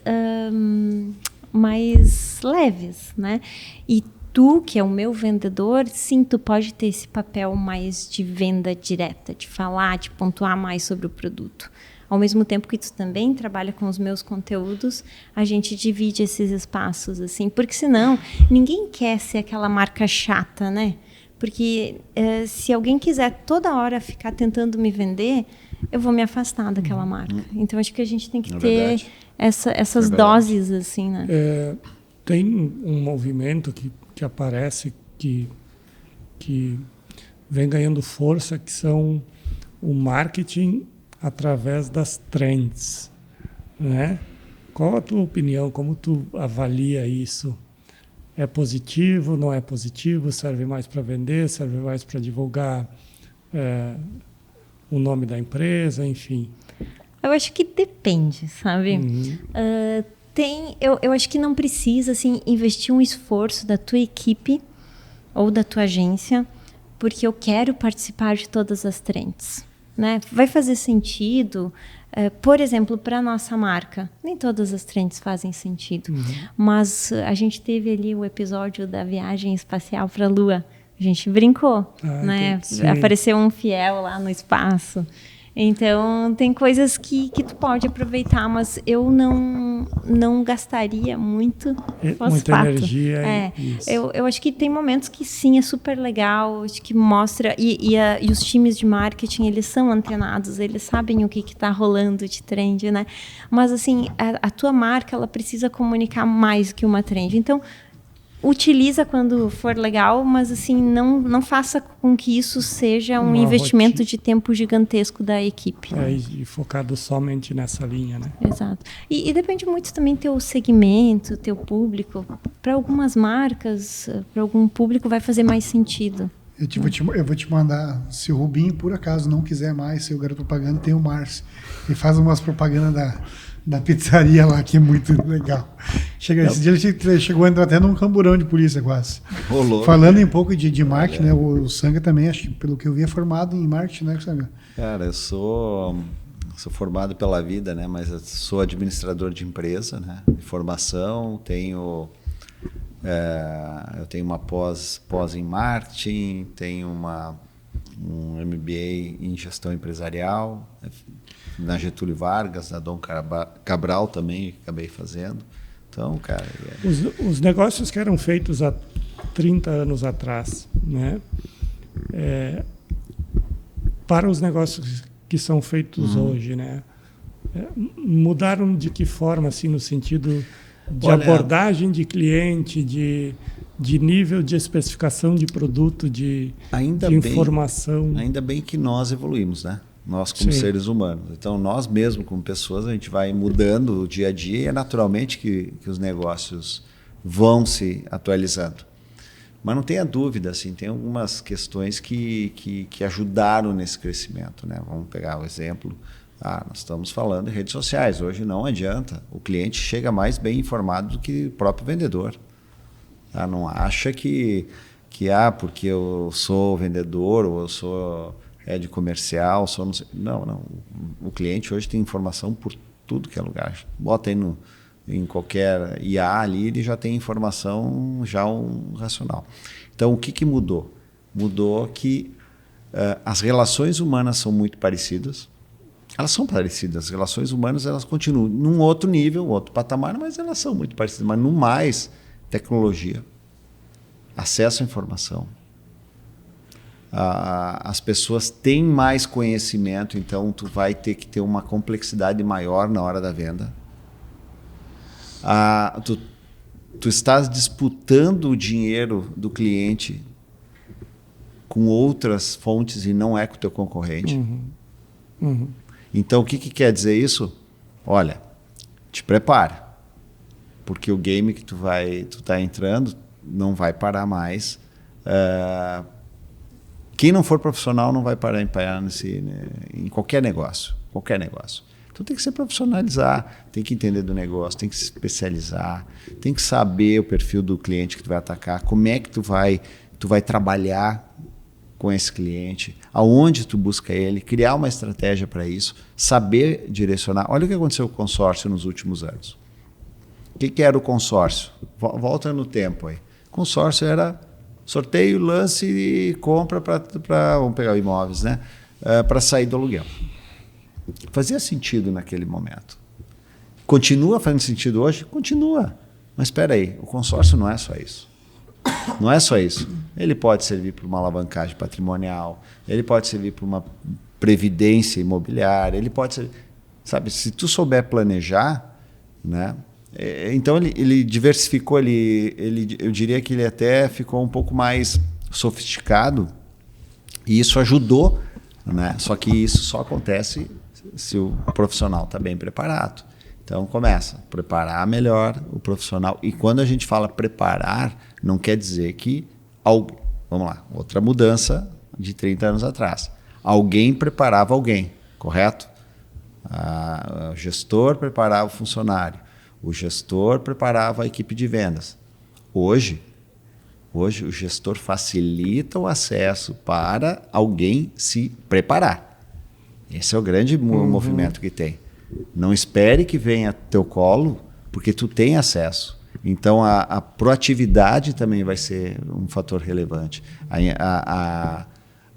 leves, né? E tu, que é o meu vendedor, sim, tu pode ter esse papel mais de venda direta, de falar, de pontuar mais sobre o produto. Ao mesmo tempo que tu também trabalha com os meus conteúdos, a gente divide esses espaços, assim, porque senão ninguém quer ser aquela marca chata, né? Porque se alguém quiser toda hora ficar tentando me vender, eu vou me afastar daquela marca. Então, acho que a gente tem que ter essas doses, assim, né? Tem um movimento que aparece, que vem ganhando força, que são o marketing através das trends, né? Qual a tua opinião? Como tu avalia isso? É positivo, não é positivo? Serve mais para vender? Serve mais para divulgar o nome da empresa? Enfim. Eu acho que depende, sabe? Eu acho que não precisa assim, investir um esforço da tua equipe ou da tua agência, porque eu quero participar de todas as trends, né? Vai fazer sentido, por exemplo, para a nossa marca. Nem todas as trends fazem sentido, mas a gente teve ali o episódio da viagem espacial para a Lua. A gente brincou, né? Apareceu um fiel lá no espaço. Então, tem coisas que tu pode aproveitar, mas eu não gastaria muita energia. Eu acho que tem momentos que sim, é super legal, acho que mostra, e os times de marketing, eles são antenados, eles sabem o que está rolando de trend, né? Mas, assim, a tua marca, ela precisa comunicar mais que uma trend. Então, utiliza quando for legal, mas assim, não faça com que isso seja um investimento de tempo gigantesco da equipe. E focado somente nessa linha, né? Exato. E depende muito também teu segmento, teu público. Para algumas marcas, para algum público vai fazer mais sentido, Eu vou te mandar, se o Rubinho, por acaso, não quiser mais ser o garoto propaganda, tem o Márcio. Ele faz umas propagandas da pizzaria lá, que é muito legal. Esse dia ele chegou a entrar até num camburão de polícia quase. Rolou. Falando em pouco de marketing, né? O Sanga também, acho que pelo que eu vi, é formado em marketing, né, Sanga? Cara, eu sou formado pela vida, né? Mas eu sou administrador de empresa, né? De formação, eu tenho uma pós em marketing, tenho um MBA em gestão empresarial, na Getúlio Vargas, na Dom Cabral também acabei fazendo. Então, cara... Os negócios que eram feitos há 30 anos atrás, né? Para os negócios que são feitos hoje, né? Mudaram de que forma, assim, no sentido de abordagem de cliente, de nível de especificação de produto, de informação. Ainda bem que nós evoluímos, né? Nós como seres humanos. Então, nós mesmo como pessoas, a gente vai mudando o dia a dia e é naturalmente que os negócios vão se atualizando. Mas não tenha dúvida, assim, tem algumas questões que ajudaram nesse crescimento, né? Vamos pegar o exemplo. Nós estamos falando de redes sociais. Hoje não adianta. O cliente chega mais bem informado do que o próprio vendedor. Não acha que porque eu sou vendedor ou eu sou head comercial, não. O cliente hoje tem informação por tudo que é lugar. Bota aí em qualquer IA ali, ele já tem informação, já um racional. Então, o que mudou? Mudou que as relações humanas são muito parecidas. Elas são parecidas. As relações humanas, elas continuam num outro nível, outro patamar, mas elas são muito parecidas. Mas no mais, tecnologia, acesso à informação. As pessoas têm mais conhecimento, então tu vai ter que ter uma complexidade maior na hora da venda. Tu estás disputando o dinheiro do cliente com outras fontes e não é com o teu concorrente. Então, o que quer dizer isso? Olha, te prepara, porque o game que tu tá entrando não vai parar mais. Quem não for profissional não vai parar em qualquer negócio. Então tem que se profissionalizar, tem que entender do negócio, tem que se especializar, tem que saber o perfil do cliente que tu vai atacar, como é que tu vai trabalhar com esse cliente, aonde tu busca ele, criar uma estratégia para isso, saber direcionar. Olha o que aconteceu com o consórcio nos últimos anos. O que era o consórcio? Volta no tempo aí. Consórcio era sorteio, lance e compra para vamos pegar imóveis, né? Para sair do aluguel. Fazia sentido naquele momento. Continua fazendo sentido hoje? Continua. Mas espera aí, o consórcio não é só isso. Não é só isso. Ele pode servir para uma alavancagem patrimonial, ele pode servir para uma previdência imobiliária, ele pode servir... Sabe, se tu souber planejar, né? Então ele diversificou, eu diria que ele até ficou um pouco mais sofisticado e isso ajudou, né? Só que isso só acontece se o profissional está bem preparado. Então começa a preparar melhor o profissional. E quando a gente fala preparar, não quer dizer que... Vamos lá, outra mudança de 30 anos atrás. Alguém preparava alguém, correto? O gestor preparava o funcionário. O gestor preparava a equipe de vendas. Hoje o gestor facilita o acesso para alguém se preparar. Esse é o grande movimento que tem. Não espere que venha teu colo, porque tu tem acesso. Então, a proatividade também vai ser um fator relevante.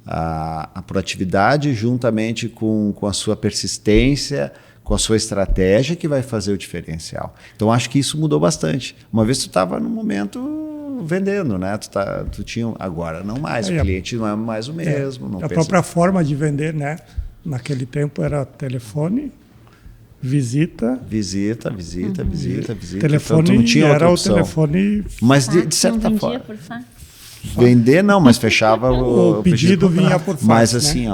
A proatividade, juntamente com a sua persistência, com a sua estratégia, que vai fazer o diferencial. Então, acho que isso mudou bastante. Uma vez tu estava no momento vendendo, né? Tu tinha, agora não mais. O cliente não é mais o mesmo. Não a própria forma de vender, né? Naquele tempo era telefone, visita. Telefone, então, não tinha outra opção. O telefone. Mas de certa forma. Vender não, mas fechava o pedido vinha por fax. Mas assim,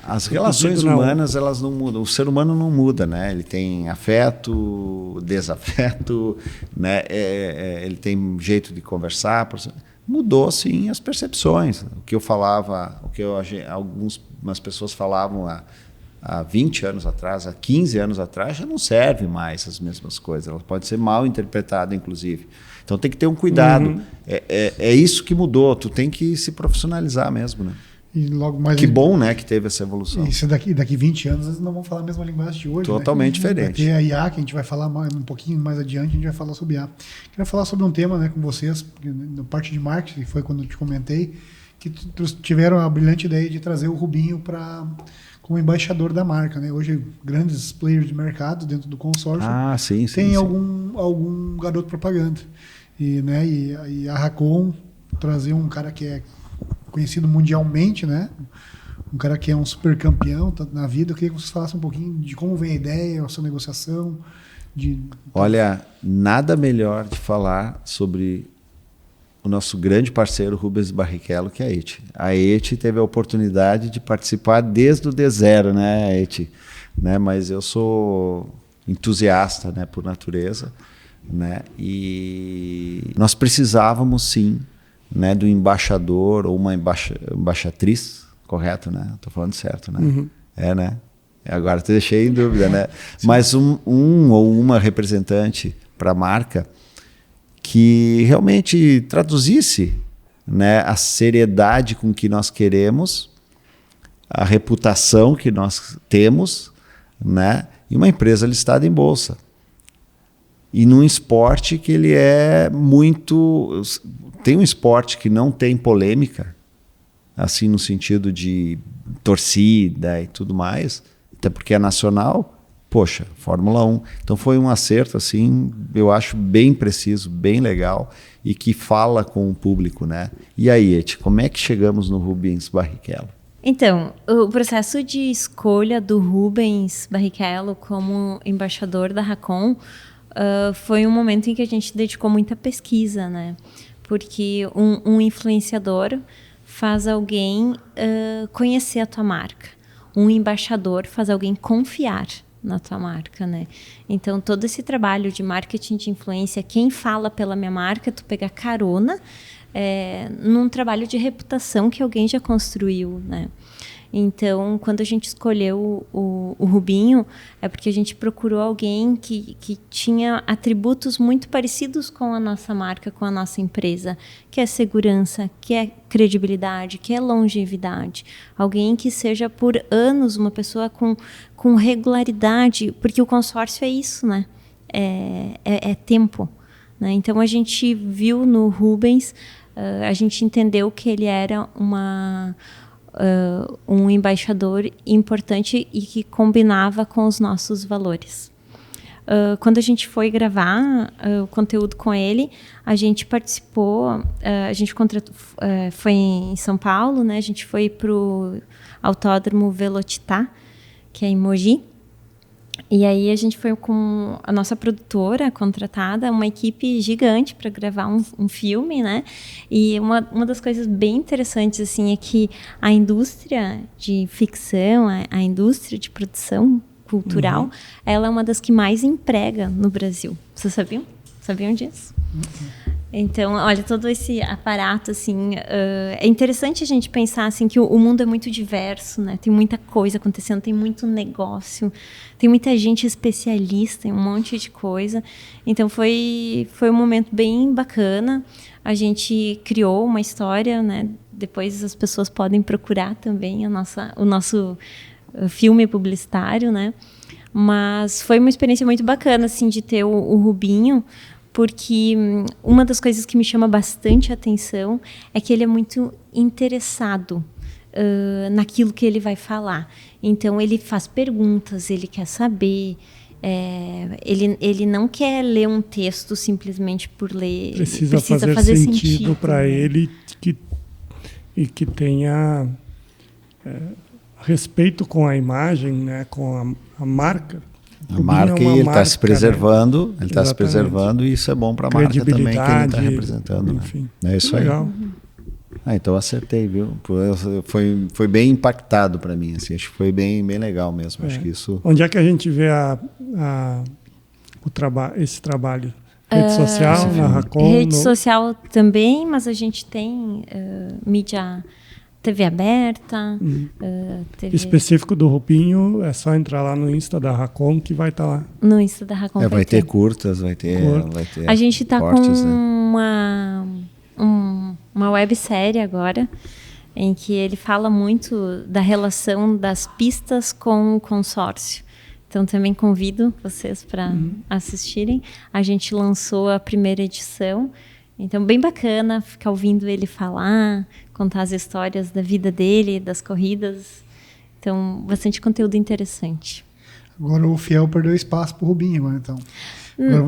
as relações humanas, elas não mudam. O ser humano não muda, né? Ele tem afeto, desafeto, né? Ele tem jeito de conversar, mudou sim as percepções. O que eu falava, algumas pessoas falavam há 20 anos atrás, há 15 anos atrás, já não serve mais as mesmas coisas. Ela pode ser mal interpretada, inclusive. Então tem que ter um cuidado. É isso que mudou. Tu tem que se profissionalizar mesmo, né? E logo mais que bom, né, que teve essa evolução. Isso daqui 20 anos eles não vão falar a mesma linguagem de hoje. Totalmente diferente. Vai ter a IA, que a gente vai falar um pouquinho mais adiante, a gente vai falar sobre IA. Queria falar sobre um tema, né, com vocês, na parte de marketing, foi quando eu te comentei, que tiveram a brilhante ideia de trazer o Rubinho como embaixador da marca, né? Hoje, grandes players de mercado dentro do consórcio tem algum garoto propaganda. E a Racon trazer um cara que é conhecido mundialmente, né? Um cara que é um super campeão na vida. Eu queria que vocês falassem um pouquinho de como vem a ideia, a sua negociação. Olha, nada melhor de falar sobre o nosso grande parceiro Rubens Barrichello, que é a ETI. A ETI teve a oportunidade de participar desde o D0, né, ETI? Né? Mas eu sou entusiasta, né, por natureza, né? E nós precisávamos, sim, né, do embaixador ou uma embaixatriz, correto, né? Estou falando certo, né? Uhum. Né? Agora te deixei em dúvida, né? Mas um ou uma representante para a marca que realmente traduzisse, né, a seriedade com que nós queremos, a reputação que nós temos, né, e uma empresa listada em bolsa. E num esporte que ele é muito... Tem um esporte que não tem polêmica, assim no sentido de torcida e tudo mais, até porque é nacional, poxa, Fórmula 1. Então foi um acerto, assim, eu acho bem preciso, bem legal, e que fala com o público, né? E aí, Eti, como é que chegamos no Rubens Barrichello? Então, o processo de escolha do Rubens Barrichello como embaixador da Racon foi um momento em que a gente dedicou muita pesquisa, né? Porque um influenciador faz alguém conhecer a tua marca. Um embaixador faz alguém confiar na tua marca, né? Então, todo esse trabalho de marketing de influência, quem fala pela minha marca, tu pega carona num trabalho de reputação que alguém já construiu, né? Então, quando a gente escolheu o Rubinho, é porque a gente procurou alguém que tinha atributos muito parecidos com a nossa marca, com a nossa empresa, que é segurança, que é credibilidade, que é longevidade. Alguém que seja por anos uma pessoa com regularidade, porque o consórcio é isso, né? É tempo, né? Então, a gente viu no Rubens, a gente entendeu que ele era um embaixador importante e que combinava com os nossos valores. Quando a gente foi gravar o conteúdo com ele, a gente participou, a gente foi em São Paulo, né? A gente foi para o Autódromo Velocitar, que é em Mogi. E aí a gente foi com a nossa produtora contratada, uma equipe gigante para gravar um filme, né? E uma das coisas bem interessantes assim é que a indústria de ficção, a indústria de produção cultural, ela é uma das que mais emprega no Brasil. Vocês sabiam? Sabiam disso? Então, olha, todo esse aparato, assim, é interessante a gente pensar, assim, que o mundo é muito diverso, né? Tem muita coisa acontecendo, tem muito negócio, tem muita gente especialista em um monte de coisa. Então, foi um momento bem bacana. A gente criou uma história, né? Depois as pessoas podem procurar também o nosso filme publicitário, né? Mas foi uma experiência muito bacana, assim, de ter o Rubinho, porque uma das coisas que me chama bastante atenção é que ele é muito interessado naquilo que ele vai falar. Então, ele faz perguntas, ele quer saber, ele não quer ler um texto simplesmente por ler. Precisa fazer sentido para, né? Ele e que tenha respeito com a imagem, né, com a marca. A marca, ele está se preservando, né? Ele está se preservando, e isso é bom para a marca também, que ele está representando. Enfim, né? É isso aí. Legal. Então acertei, viu? Foi bem impactado para mim, assim, acho que foi bem legal mesmo. Acho que isso... Onde é que a gente vê esse trabalho Rede social, na Racon? Rede social também, mas a gente tem mídia, TV aberta. TV... Específico do Rubinho, é só entrar lá no Insta da Racon que vai estar lá. No Insta da Racon vai ter curtas, vai ter a gente está com né? uma websérie agora, em que ele fala muito da relação das pistas com o consórcio. Então, também convido vocês para assistirem. A gente lançou a primeira edição. Então, bem bacana ficar ouvindo ele falar, contar as histórias da vida dele, das corridas. Então, bastante conteúdo interessante. Agora o Fiel perdeu espaço para o Rubinho, agora, então. Agora,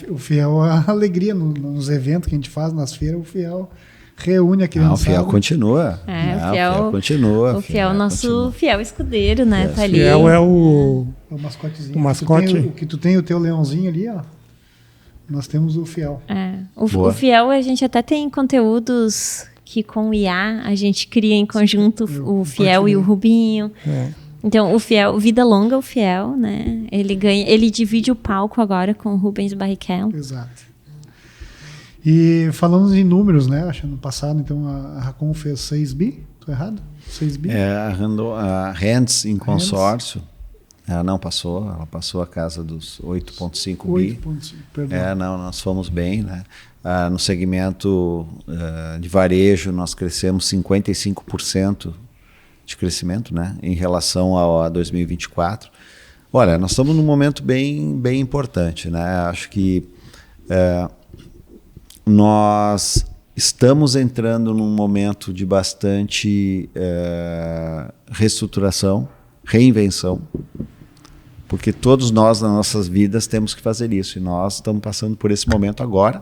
o Fiel, a alegria nos eventos que a gente faz, nas feiras, o Fiel reúne a criançada. O Fiel continua. O Fiel continua. O Fiel, nosso fiel escudeiro, né? Tá ali. O Fiel é o mascotezinho. O mascote. O que tu tem, o teu leãozinho ali, ó. Nós temos o Fiel. O Fiel, a gente até tem conteúdos que com o IA a gente cria em conjunto o Fiel e o Rubinho. Então, o Fiel, vida longa o Fiel, né? Ele divide o palco agora com o Rubens Barrichello. Exato. E falando em números, né? Acho que no passado, então, a Racon fez 6 bi, tô errado? 6 bi? A Hands em consórcio, ela não passou, ela passou a casa dos 8,5 bi. 8,5, perdão. Nós fomos bem, né? No segmento de varejo, nós crescemos 55% de crescimento, né? Em relação a 2024. Olha, nós estamos num momento bem importante, né? Acho que nós estamos entrando num momento de bastante reestruturação, reinvenção, porque todos nós nas nossas vidas temos que fazer isso, e nós estamos passando por esse momento agora,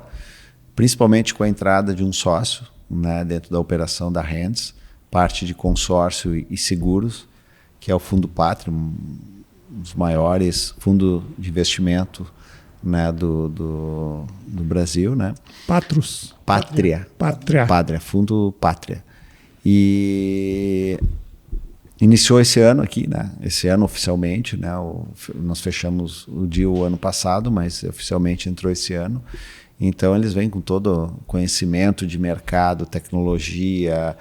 principalmente com a entrada de um sócio, né, dentro da operação da Hands, parte de consórcio e seguros, que é o Fundo Pátria, um dos maiores fundos de investimento, né, do Brasil, né? Pátria, Fundo Pátria. E iniciou esse ano aqui, né? Esse ano oficialmente, né? Nós fechamos o deal o ano passado, mas oficialmente entrou esse ano. Então eles vêm com todo conhecimento de mercado, tecnologia,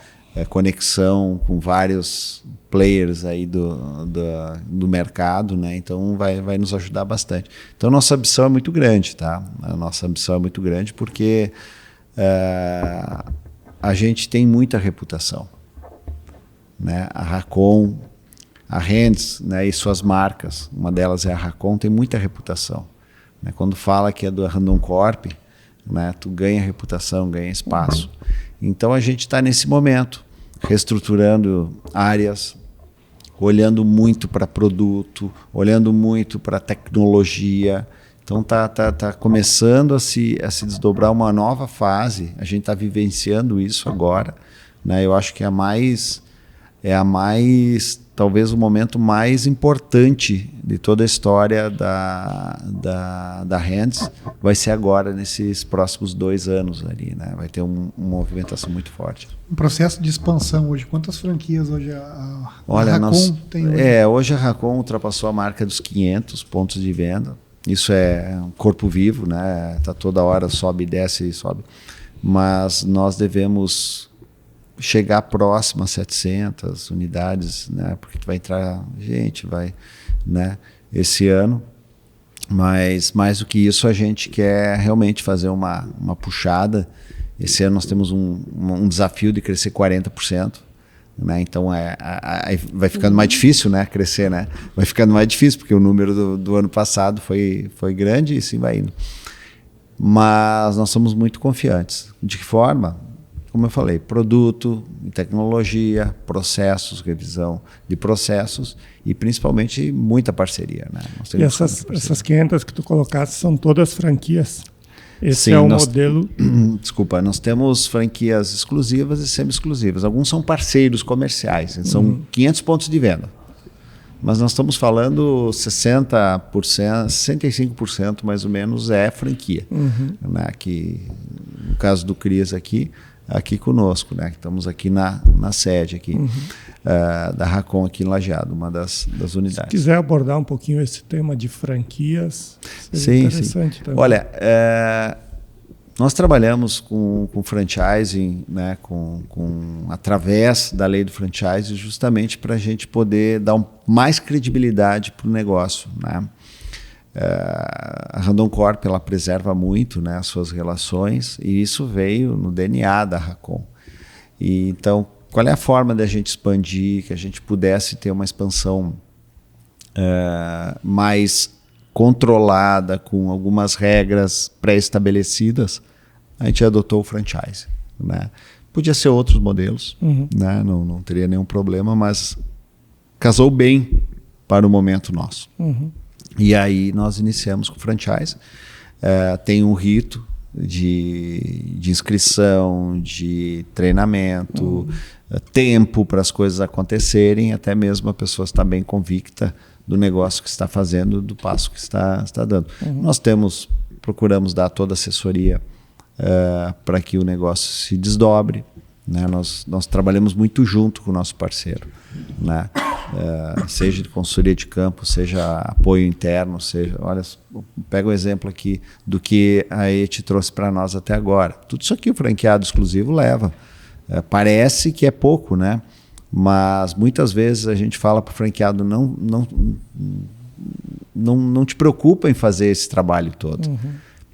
conexão com vários players aí do mercado, né? Então vai nos ajudar bastante. Então nossa ambição é muito grande, tá? A nossa ambição é muito grande porque a gente tem muita reputação, né? A Racon, a Hands, né, e suas marcas, uma delas é a Racon, tem muita reputação, né? Quando fala que é do Randon Corp, né, tu ganha reputação, ganha espaço. Então a gente está nesse momento, reestruturando áreas, olhando muito para produto, olhando muito para tecnologia. Então tá começando a se desdobrar uma nova fase. A gente está vivenciando isso agora, né? Eu acho que talvez o momento mais importante de toda a história da Hands vai ser agora, nesses próximos 2 anos ali, né? Vai ter uma movimentação muito forte. Um processo de expansão hoje. Quantas franquias hoje a Racon tem hoje? Hoje a Racon ultrapassou a marca dos 500 pontos de venda. Isso é um corpo vivo, né? Tá toda hora sobe, desce, sobe. Mas nós devemos chegar próximo a 700 unidades, né? Porque vai entrar gente, né? Esse ano. Mas mais do que isso, a gente quer realmente fazer uma puxada. Esse ano nós temos um desafio de crescer 40%, né? Então vai ficando mais difícil, né? Crescer, né? Vai ficando mais difícil porque o número do ano passado foi grande e sim vai indo. Mas nós somos muito confiantes. De que forma? Como eu falei, produto, tecnologia, processos, revisão de processos e principalmente muita parceria, né? E essas 500 que tu colocaste são todas franquias? Esse é o modelo? Desculpa, nós temos franquias exclusivas e semi-exclusivas. Alguns são parceiros comerciais, são 500 pontos de venda. Mas nós estamos falando 60%, 65% mais ou menos é franquia. Né? Que, no caso do Cris aqui conosco, né? Estamos aqui na sede aqui. da Racon aqui em Lajeado, uma das unidades. Se quiser abordar um pouquinho esse tema de franquias, seria interessante também. Olha, nós trabalhamos com franchising, né, através da lei do franchise, justamente para a gente poder dar mais credibilidade para o negócio, né? A Randon Corp ela preserva muito, né, as suas relações, e isso veio no DNA da Racon. E então, qual é a forma da gente expandir, que a gente pudesse ter uma expansão mais controlada, com algumas regras pré-estabelecidas? A gente adotou o franchise, né? Podia ser outros modelos, né? Não teria nenhum problema, mas casou bem para o momento nosso. E aí nós iniciamos com o franchise. Tem um rito de inscrição, de treinamento, tempo para as coisas acontecerem, até mesmo a pessoa estar bem convicta do negócio que está fazendo, do passo que está dando. Nós procuramos dar toda a assessoria para que o negócio se desdobre, né? Nós trabalhamos muito junto com o nosso parceiro, né? Seja de consultoria de campo, seja apoio interno, olha, pega o exemplo aqui do que a ET trouxe para nós até agora. Tudo isso aqui o franqueado exclusivo leva. Parece que é pouco, né? Mas muitas vezes a gente fala para o franqueado, não te preocupa em fazer esse trabalho todo.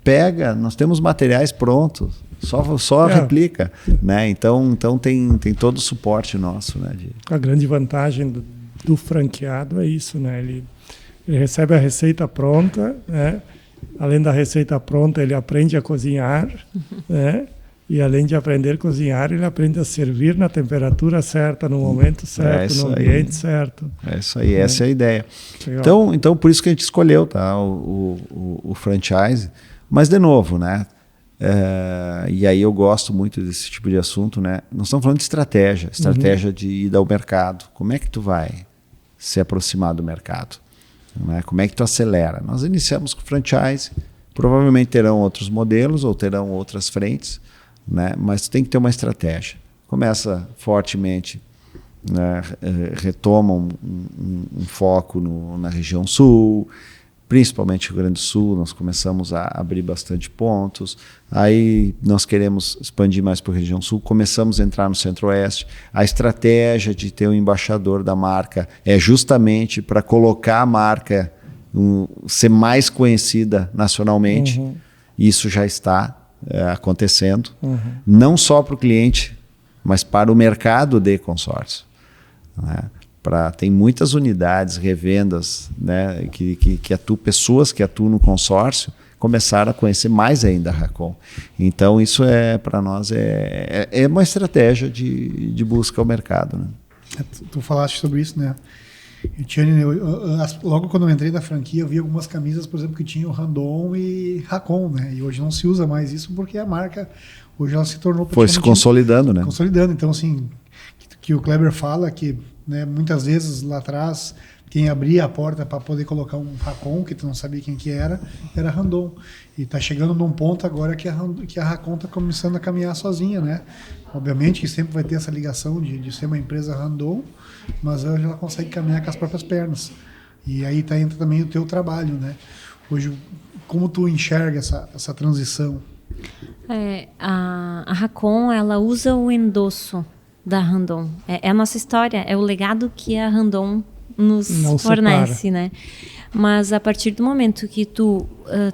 Pega, nós temos materiais prontos, só replica, né? Então tem todo o suporte nosso, né? A grande vantagem do franqueado é isso, né? Ele recebe a receita pronta, né? Além da receita pronta, ele aprende a cozinhar, né? E além de aprender a cozinhar, ele aprende a servir na temperatura certa, no momento certo, no ambiente certo. É isso aí, essa é a ideia. Legal. Então, por isso que a gente escolheu, tá, o franchise. Mas, de novo, né? E aí eu gosto muito desse tipo de assunto, né? Nós estamos falando de estratégia de ida ao mercado. Como é que tu vai se aproximar do mercado? Né? Como é que tu acelera? Nós iniciamos com franchise, provavelmente terão outros modelos ou terão outras frentes, né? Mas tu tem que ter uma estratégia. Começa fortemente, né? Retoma um foco na região sul, principalmente Rio Grande do Sul. Nós começamos a abrir bastante pontos. Aí nós queremos expandir mais para a região sul, começamos a entrar no centro-oeste. A estratégia de ter um embaixador da marca é justamente para colocar a marca ser mais conhecida nacionalmente. Isso já está acontecendo, não só para o cliente, mas para o mercado de consórcio, né? Tem muitas unidades, revendas, né, pessoas que atuam no consórcio, começaram a conhecer mais ainda a Racon. Então, isso para nós é uma estratégia de busca ao mercado, né? Tu falaste sobre isso, né? Logo quando eu entrei na franquia, eu vi algumas camisas, por exemplo, que tinham Randon e Racon, né? E hoje não se usa mais isso porque a marca, hoje ela se tornou... Foi se consolidando, né? Consolidando. Então, assim, que o Kleber fala que, né, muitas vezes lá atrás, quem abria a porta para poder colocar um Racon, que tu não sabia quem que era Randon. E está chegando num ponto agora que a Racon está começando a caminhar sozinha, né? Obviamente que sempre vai ter essa ligação de ser uma empresa Randon, mas hoje ela consegue caminhar com as próprias pernas. E aí entra também o teu trabalho, né? Hoje, como tu enxerga essa transição? A Racon, ela usa o endosso da Randon. É a nossa história, é o legado que a Randon nos fornece, né? Mas a partir do momento que tu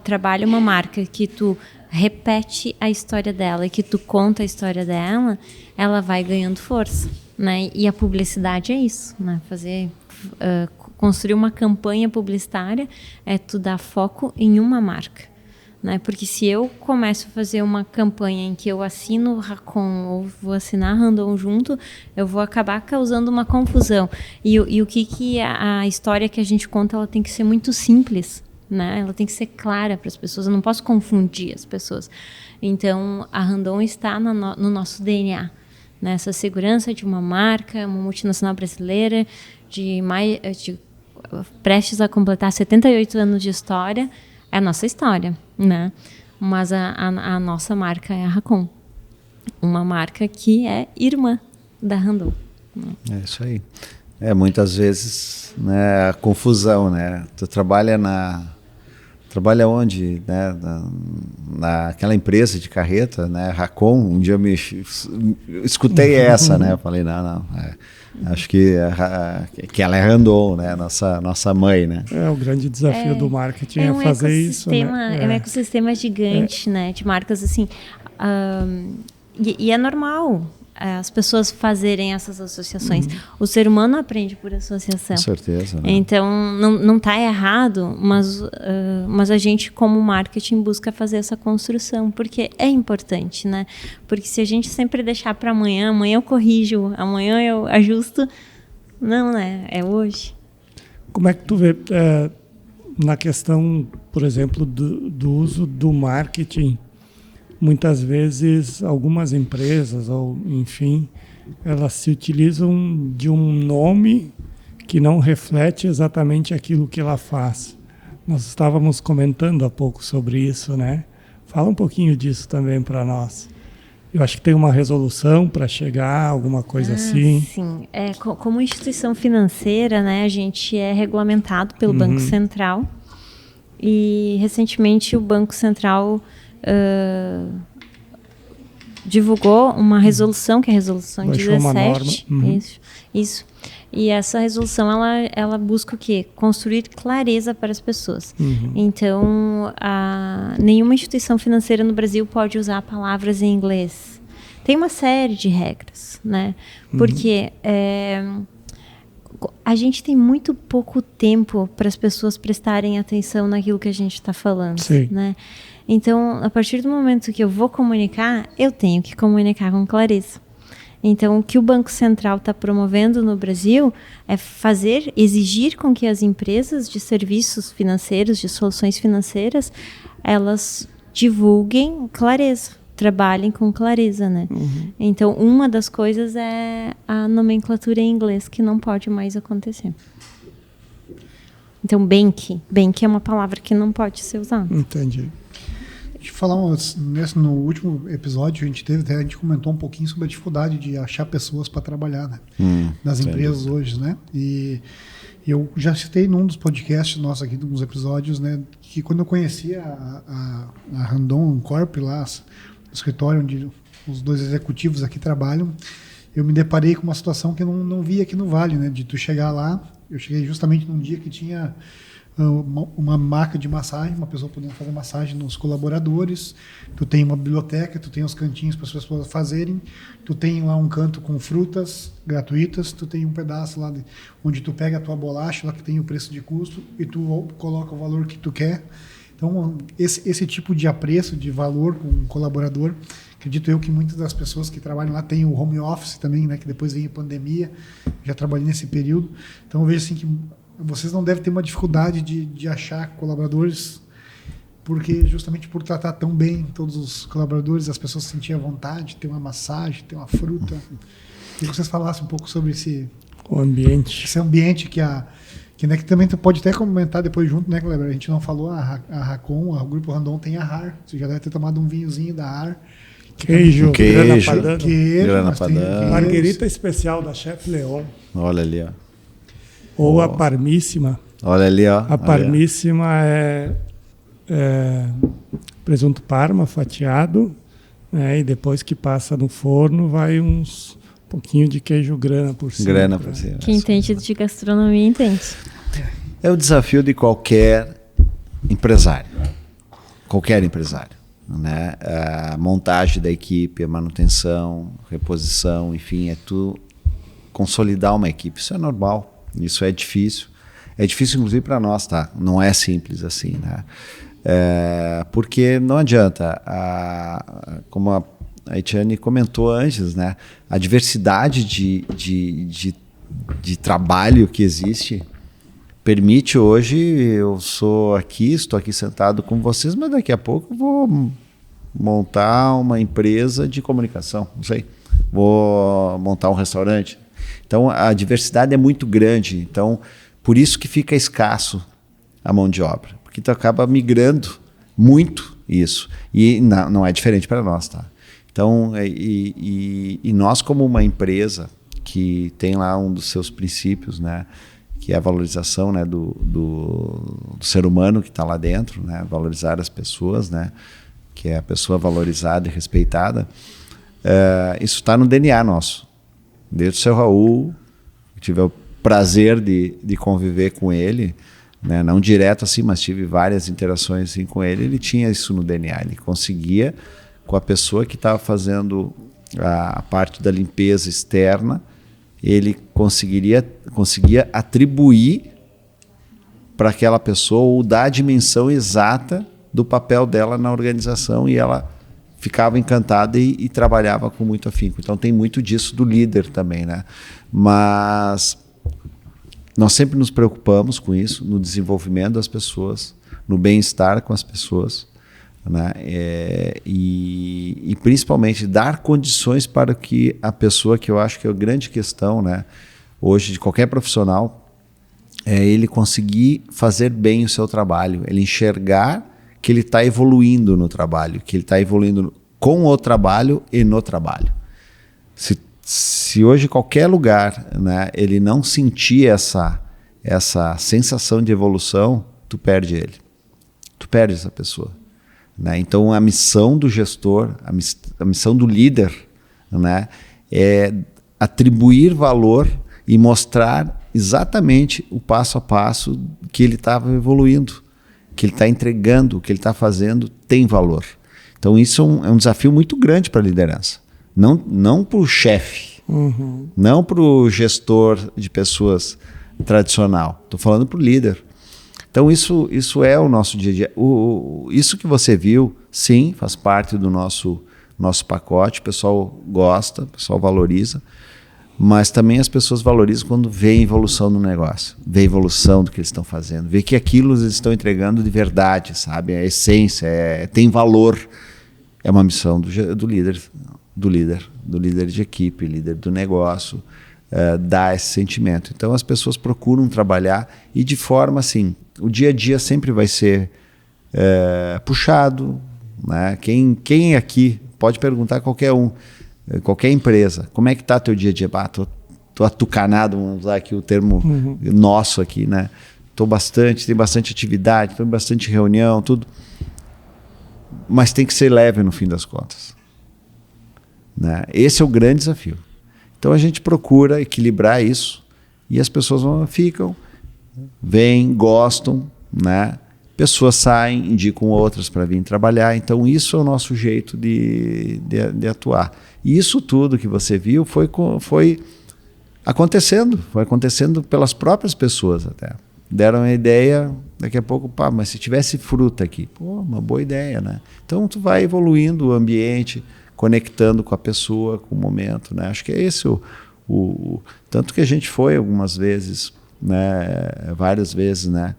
trabalha uma marca, que tu repete a história dela e que tu conta a história dela, ela vai ganhando força, né? E a publicidade é isso, né? Construir uma campanha publicitária é tu dar foco em uma marca, né? Porque se eu começo a fazer uma campanha em que eu assino Racon ou vou assinar Randon junto, eu vou acabar causando uma confusão. E o que a história que a gente conta, ela tem que ser muito simples, né? Ela tem que ser clara para as pessoas. Eu não posso confundir as pessoas. Então, a Randon está no nosso DNA, né? Essa segurança de uma marca, uma multinacional brasileira, prestes a completar 78 anos de história. É a nossa história, né? Mas a nossa marca é a Racon. Uma marca que é irmã da Randon. É isso aí. Muitas vezes, né, a confusão, né? Tu trabalha onde, né? Naquela empresa de carreta, né? Racon. Um dia eu escutei essa, né? Eu falei, não. Acho que ela é Randon, né? Nossa mãe, né? O grande desafio do marketing é fazer isso, né? É um ecossistema gigante, né? De marcas assim. E é normal as pessoas fazerem essas associações. O ser humano aprende por associação. Com certeza. Né? Então, não está errado, mas a gente, como marketing, busca fazer essa construção, porque é importante, né? Porque se a gente sempre deixar para amanhã eu corrijo, amanhã eu ajusto, não, né? É hoje. Como é que tu vê na questão, por exemplo, do uso do marketing? Muitas vezes, algumas empresas, ou enfim, elas se utilizam de um nome que não reflete exatamente aquilo que ela faz. Nós estávamos comentando há pouco sobre isso, né? Fala um pouquinho disso também para nós. Eu acho que tem uma resolução para chegar, alguma coisa assim. Sim, como instituição financeira, né, a gente é regulamentado pelo Banco Central. E, recentemente, o Banco Central divulgou uma resolução, que é a resolução Baixou 17. Uma norma. Isso. E essa resolução, ela busca o quê? Construir clareza para as pessoas. Então, nenhuma instituição financeira no Brasil pode usar palavras em inglês. Tem uma série de regras, né? Porque a gente tem muito pouco tempo para as pessoas prestarem atenção naquilo que a gente está falando, né? Então, a partir do momento que eu vou comunicar, eu tenho que comunicar com clareza. Então, o que o Banco Central está promovendo no Brasil é exigir com que as empresas de serviços financeiros, de soluções financeiras, elas divulguem clareza, trabalhem com clareza, né? Então, uma das coisas é a nomenclatura em inglês, que não pode mais acontecer. Então, bank é uma palavra que não pode ser usada. Entendi. Deixa eu falar, no último episódio a gente comentou um pouquinho sobre a dificuldade de achar pessoas para trabalhar, né? Nas empresas hoje, né? E eu já citei num dos podcasts nossos aqui, nos episódios, né? Que quando eu conheci a Randon Corp lá, no escritório onde os dois executivos aqui trabalham, eu me deparei com uma situação que eu não via aqui no Vale, né? De tu chegar lá, eu cheguei justamente num dia que tinha uma marca de massagem, uma pessoa podendo fazer massagem nos colaboradores, tu tem uma biblioteca, tu tem os cantinhos para as pessoas fazerem, tu tem lá um canto com frutas gratuitas, tu tem um pedaço lá onde tu pega a tua bolacha, lá que tem o preço de custo, e tu coloca o valor que tu quer. Então, esse tipo de apreço, de valor com um colaborador, acredito eu que muitas das pessoas que trabalham lá têm o home office também, né, que depois veio a pandemia, já trabalhei nesse período, então eu vejo assim que vocês não devem ter uma dificuldade de achar colaboradores, porque justamente por tratar tão bem todos os colaboradores, as pessoas se sentiam à vontade, ter uma massagem, ter uma fruta. Queria que vocês falassem um pouco sobre esse ambiente que também tu pode até comentar depois junto, né, Kleber? A gente não falou, a Racon, o Grupo Randon tem a RAR. Você já deve ter tomado um vinhozinho da RAR. Queijo, grana padano. Marguerita especial da Chef Leon. Olha ali, ó. Ou a Parmíssima. Olha ali, ó. A Parmíssima é presunto Parma fatiado, né, e depois que passa no forno vai pouquinho de queijo grana por cima. Grana por cima. Quem entende de gastronomia entende. É o desafio de qualquer empresário. Qualquer empresário. Né? A montagem da equipe, a manutenção, reposição, enfim, é tudo consolidar uma equipe. Isso é normal. Isso é difícil. É difícil, inclusive, para nós, tá? Não é simples assim, né? Porque não adianta. Como a Etiane comentou antes, né? A diversidade de trabalho que existe permite hoje, eu estou aqui sentado com vocês, mas daqui a pouco eu vou montar uma empresa de comunicação, não sei. Vou montar um restaurante. Então, a diversidade é muito grande. Então, por isso que fica escasso a mão de obra. Porque tu acaba migrando muito isso. E não é diferente para nós, tá? Então, e nós como uma empresa que tem lá um dos seus princípios, né, que é a valorização, né, do ser humano que está lá dentro, né, valorizar as pessoas, né, que é a pessoa valorizada e respeitada. Isso está no DNA nosso. Desde o seu Raul, tive o prazer de conviver com ele, né, não direto assim, mas tive várias interações assim, com ele. Ele tinha isso no DNA, ele conseguia, com a pessoa que estava fazendo a parte da limpeza externa, ele conseguia atribuir para aquela pessoa ou dar a dimensão exata do papel dela na organização, e ela ficava encantada e trabalhava com muito afinco. Então tem muito disso do líder também, né? Mas nós sempre nos preocupamos com isso, no desenvolvimento das pessoas, no bem-estar com as pessoas, né? E principalmente dar condições para que a pessoa, que eu acho que é a grande questão, né, hoje de qualquer profissional, é ele conseguir fazer bem o seu trabalho, ele enxergar que ele está evoluindo no trabalho, que ele está evoluindo com o trabalho e no trabalho. Se hoje qualquer lugar, né, ele não sentir essa sensação de evolução, tu perde ele, tu perde essa pessoa. Né? Então a missão do gestor, a missão do líder, né, é atribuir valor e mostrar exatamente o passo a passo que ele estava evoluindo, que ele está entregando, o que ele está fazendo tem valor. Então isso é um desafio muito grande para a liderança. Não para o chefe, não para o gestor de pessoas tradicional. Estou falando para o líder. Então isso é o nosso dia a dia. Isso que você viu, sim, faz parte do nosso pacote. O pessoal gosta, o pessoal valoriza. Mas também as pessoas valorizam quando vê evolução no negócio, vê a evolução do que eles estão fazendo, vê que aquilo eles estão entregando de verdade, sabe? A essência, tem valor. É uma missão do líder de equipe, líder do negócio, dar esse sentimento. Então as pessoas procuram trabalhar e de forma assim, o dia a dia sempre vai ser puxado, né? Quem aqui pode perguntar a qualquer um, qualquer empresa, como é que está teu dia a dia? Tô atucanado, vamos usar aqui o termo nosso aqui, né? Tem bastante atividade, tem bastante reunião, tudo. Mas tem que ser leve no fim das contas. Né? Esse é o grande desafio. Então a gente procura equilibrar isso e as pessoas ficam, vêm, gostam, né? Pessoas saem, indicam outras para vir trabalhar. Então isso é o nosso jeito de atuar. E isso tudo que você viu foi acontecendo pelas próprias pessoas até. Deram a ideia, daqui a pouco, mas se tivesse fruta aqui, uma boa ideia, né? Então tu vai evoluindo o ambiente, conectando com a pessoa, com o momento, né? Acho que é esse tanto que a gente foi algumas vezes, né? Várias vezes, né?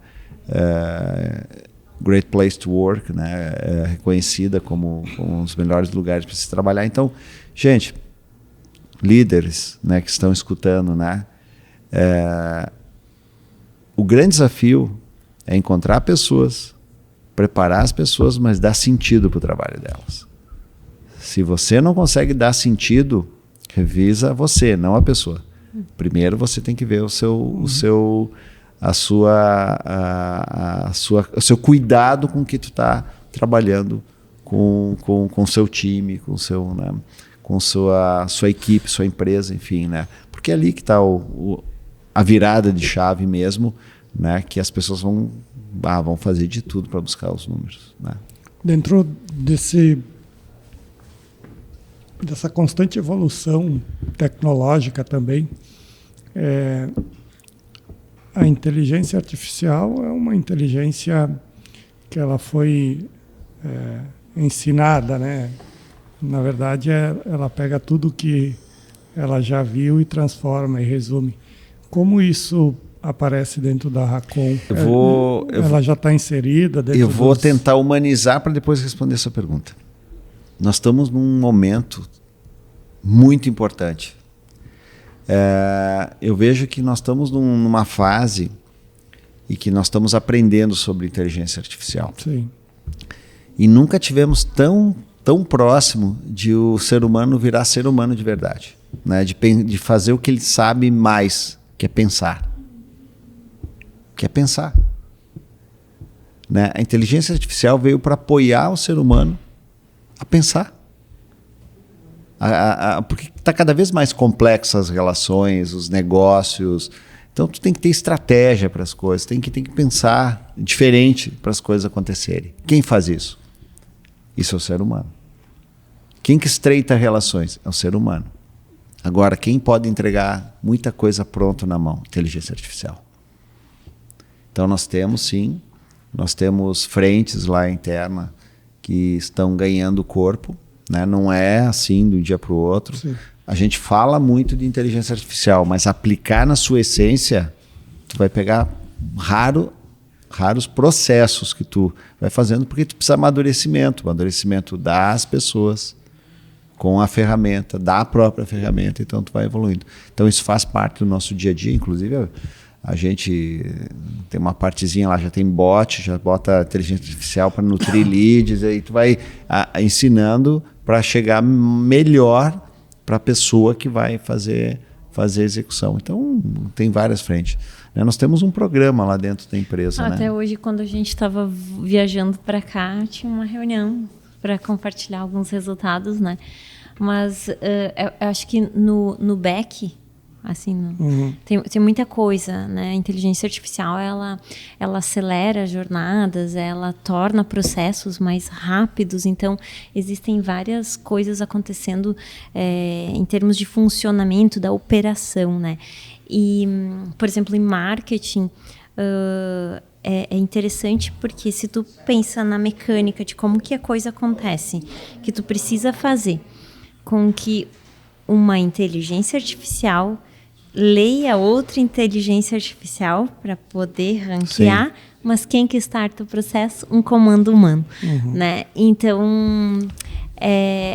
Great Place to Work, né? Reconhecida como um dos melhores lugares para se trabalhar. Então, gente, líderes, né, que estão escutando, né? O grande desafio é encontrar pessoas, preparar as pessoas, mas dar sentido para o trabalho delas. Se você não consegue dar sentido, revisa você, não a pessoa. Primeiro você tem que ver o seu cuidado com que tu está trabalhando com o seu time, com seu, né, com sua equipe, sua empresa, enfim, né? Porque é ali que está a virada de chave mesmo, né? Que as pessoas vão fazer de tudo para buscar os números, né? Dentro dessa constante evolução tecnológica também, a inteligência artificial é uma inteligência que ela foi ensinada, né? Na verdade, ela pega tudo que ela já viu e transforma e resume. Como isso aparece dentro da Racon? Ela já está inserida dentro Eu vou tentar humanizar para depois responder essa pergunta. Nós estamos num momento muito importante. Eu vejo que nós estamos numa fase e que nós estamos aprendendo sobre inteligência artificial. Sim. E nunca tivemos tão próximo de o ser humano virar ser humano de verdade. né, de fazer o que ele sabe mais, que é pensar. Que é pensar. Né? A inteligência artificial veio para apoiar o ser humano a pensar. Porque está cada vez mais complexas as relações, os negócios. Então, tu tem que ter estratégia para as coisas, tem que pensar diferente para as coisas acontecerem. Quem faz isso? Isso é o ser humano. Quem que estreita relações? É o ser humano. Agora, quem pode entregar muita coisa pronta na mão? Inteligência artificial. Então, nós temos frentes lá interna que estão ganhando corpo, né? Não é assim de um dia para o outro. Sim. A gente fala muito de inteligência artificial, mas aplicar na sua essência, tu vai pegar raros processos que tu vai fazendo, porque tu precisa amadurecimento das pessoas com a ferramenta, da própria ferramenta, então tu vai evoluindo. Então isso faz parte do nosso dia a dia, inclusive a gente tem uma partezinha lá, já tem bot, já bota inteligência artificial para nutrir leads, aí tu vai ensinando para chegar melhor para a pessoa que vai fazer a execução. Então, tem várias frentes. Né? Nós temos um programa lá dentro da empresa. Até hoje, quando a gente estava viajando para cá, tinha uma reunião para compartilhar alguns resultados, né? Mas eu acho que no back, assim, tem muita coisa, né? A inteligência artificial, ela acelera jornadas, ela torna processos mais rápidos. Então, existem várias coisas acontecendo em termos de funcionamento da operação, né? E, por exemplo, em marketing, é interessante porque se tu pensa na mecânica de como que a coisa acontece, que tu precisa fazer com que uma inteligência artificial leia outra inteligência artificial para poder ranquear, mas quem que starta o processo? Um comando humano, né? Então,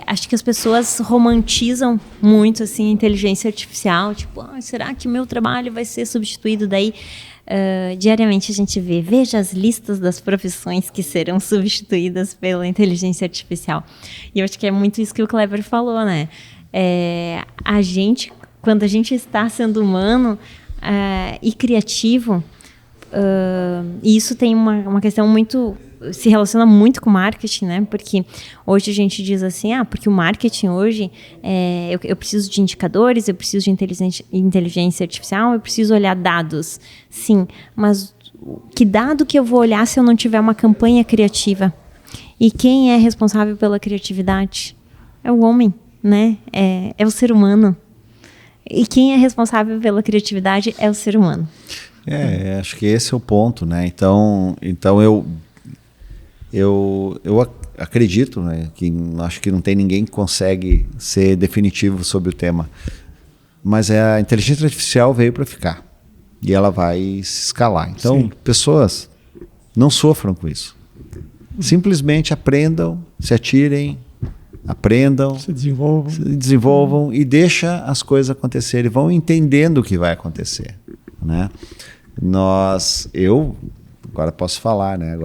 acho que as pessoas romantizam muito assim, a inteligência artificial, tipo, será que o meu trabalho vai ser substituído? Daí, diariamente a gente veja as listas das profissões que serão substituídas pela inteligência artificial. E eu acho que é muito isso que o Kleber falou, né? Quando a gente está sendo humano e criativo, e isso tem uma questão muito... se relaciona muito com o marketing, né? Porque hoje a gente diz assim, porque o marketing hoje, eu preciso de indicadores, eu preciso de inteligência artificial, eu preciso olhar dados. Sim, mas que dado que eu vou olhar se eu não tiver uma campanha criativa? E quem é responsável pela criatividade? É o homem, né? É o ser humano. E quem é responsável pela criatividade é o ser humano. Acho que esse é o ponto, né? Então eu acredito, né, que acho que não tem ninguém que consegue ser definitivo sobre o tema. Mas a inteligência artificial veio para ficar. E ela vai se escalar. Então, pessoas não sofram com isso. Simplesmente aprendam, se atirem, aprendam, se desenvolvam e deixa as coisas acontecerem, vão entendendo o que vai acontecer, né? Eu agora posso falar, né?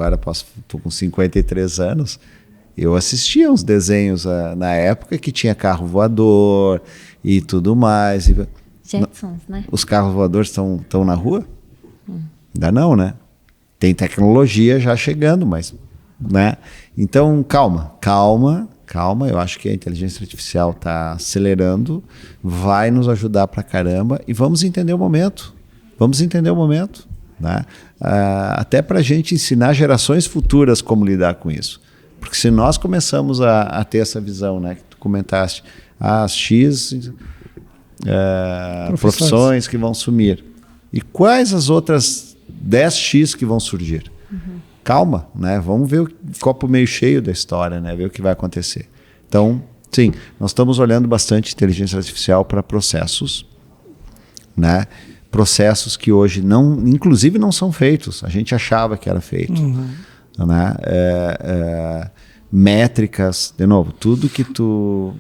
Estou com 53 anos, eu assistia uns desenhos na época que tinha carro voador e tudo mais. Jetsons, né? Os carros voadores estão na rua? Ainda não, né? Tem tecnologia já chegando, mas, né? Então, calma, eu acho que a inteligência artificial está acelerando, vai nos ajudar pra caramba e vamos entender o momento, né? Até para a gente ensinar gerações futuras como lidar com isso. Porque se nós começamos a ter essa visão, né, que tu comentaste, as X profissões que vão sumir, e quais as outras 10X que vão surgir? Calma, né? Vamos ver o copo meio cheio da história, né? Ver o que vai acontecer. Então, sim, nós estamos olhando bastante inteligência artificial para processos, né? Processos que hoje inclusive não são feitos. A gente achava que era feito, né? Métricas, de novo, tudo que tu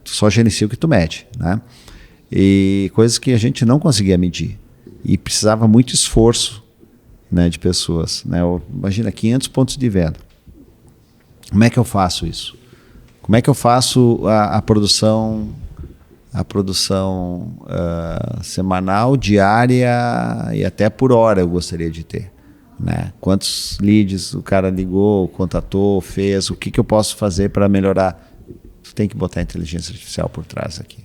só gerencia o que tu mede, né? E coisas que a gente não conseguia medir e precisava muito esforço, né, de pessoas, né? Imagina 500 pontos de venda. Como é que eu faço isso? Como é que eu faço a produção a produção semanal, diária e até por hora eu gostaria de ter. Né? Quantos leads o cara ligou, contatou, fez, o que eu posso fazer para melhorar? Tu tem que botar a inteligência artificial por trás aqui.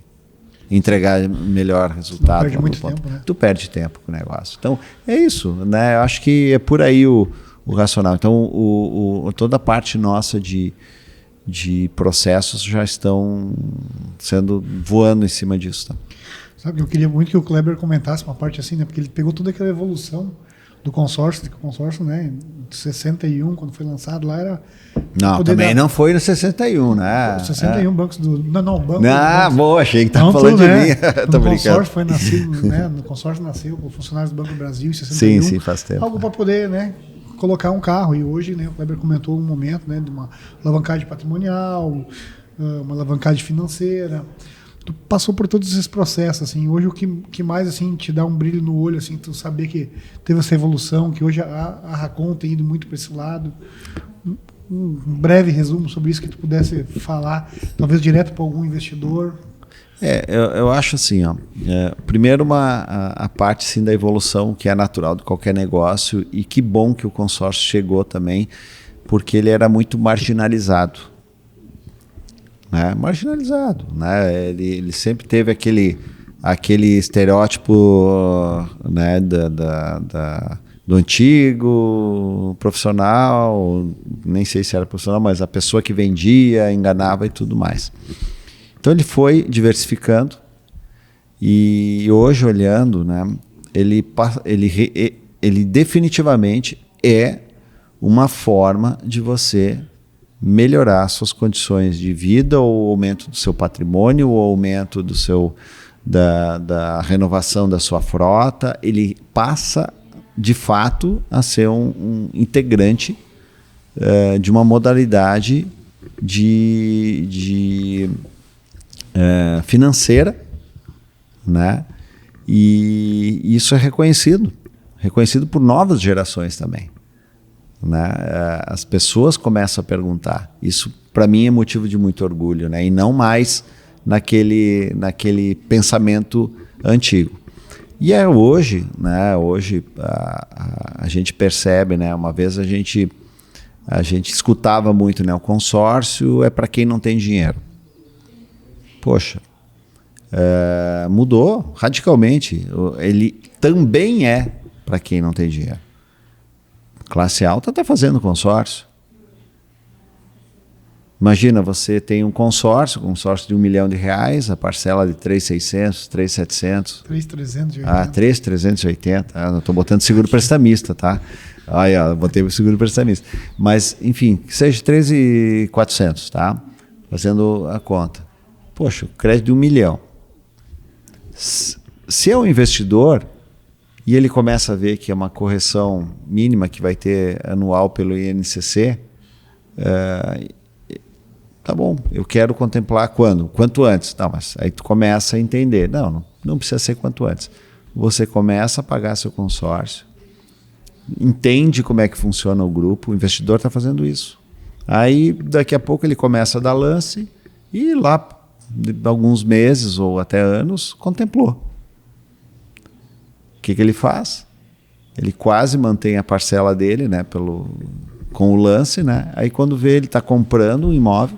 Entregar melhor resultado. Tu perde muito tempo, né? Tu perde tempo com o negócio. Então, é isso. Né? Eu acho que é por aí o racional. Então, toda a parte nossa de processos já estão voando em cima disso. Tá? Sabe, eu queria muito que o Kleber comentasse uma parte assim, né? Porque ele pegou toda aquela evolução do consórcio, que o consórcio, né, de 61, quando foi lançado lá, era... Não, também não foi no 61, né? 61 bancos do... Não, banco... Boa, achei que estava falando de mim. Tô brincando. Consórcio foi nascido, né? No consórcio nasceu com funcionários do Banco do Brasil em 61. Sim, faz tempo. Algo para poder, né, colocar um carro. E hoje, né, o Kleber comentou um momento, né, de uma alavancagem patrimonial, uma alavancagem financeira. Tu passou por todos esses processos, assim. Hoje o que mais, assim, te dá um brilho no olho, assim, tu saber que teve essa evolução, que hoje a Racon tem ido muito para esse lado. Um breve resumo sobre isso que tu pudesse falar, talvez direto para algum investidor. Eu acho assim, ó, primeiro a parte sim da evolução que é natural de qualquer negócio, e que bom que o consórcio chegou também, porque ele era muito marginalizado. Né? Marginalizado, né? Ele sempre teve aquele estereótipo, né, do antigo profissional, nem sei se era profissional, mas a pessoa que vendia, enganava e tudo mais. Então ele foi diversificando, e hoje olhando, né, ele definitivamente é uma forma de você melhorar suas condições de vida, ou o aumento do seu patrimônio, ou o aumento da renovação da sua frota. Ele passa de fato a ser um integrante de uma modalidade financeira, né? E isso é reconhecido por novas gerações também. Né? As pessoas começam a perguntar. Isso para mim é motivo de muito orgulho, né? E não mais naquele pensamento antigo. E hoje, né? Hoje a gente percebe, né? Uma vez a gente escutava muito, né? O consórcio é para quem não tem dinheiro. Poxa, mudou radicalmente. Ele também é para quem não tem dinheiro. Classe alta está fazendo consórcio. Imagina, você tem um consórcio de R$1 milhão, a parcela de 3.600, 3.700. 3.380. 3.380. Não estou botando seguro prestamista, tá? Aí, ó, botei o seguro prestamista. Mas, enfim, que seja 3.400, tá? Fazendo a conta. Poxa, crédito de R$1 milhão. Se é um investidor e ele começa a ver que é uma correção mínima que vai ter anual pelo INCC, tá bom, eu quero contemplar quando? Quanto antes. Não, mas aí tu começa a entender. Não precisa ser quanto antes. Você começa a pagar seu consórcio, entende como é que funciona o grupo, o investidor está fazendo isso. Aí, daqui a pouco, ele começa a dar lance e lá, de alguns meses ou até anos, contemplou. O que ele faz? Ele quase mantém a parcela dele, né, com o lance, né? Aí quando vê, ele está comprando um imóvel,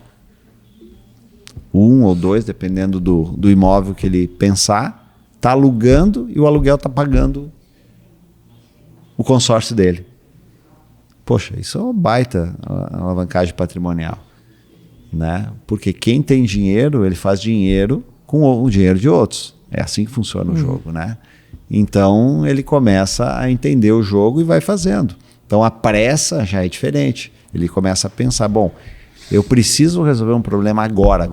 1 ou 2, dependendo do imóvel que ele pensar, está alugando e o aluguel está pagando o consórcio dele. Poxa, isso é uma baita alavancagem patrimonial, né? Porque quem tem dinheiro, ele faz dinheiro com o dinheiro de outros. É assim que funciona o jogo, né? Então ele começa a entender o jogo e vai fazendo. Então a pressa já é diferente. Ele começa a pensar, bom, eu preciso resolver um problema agora.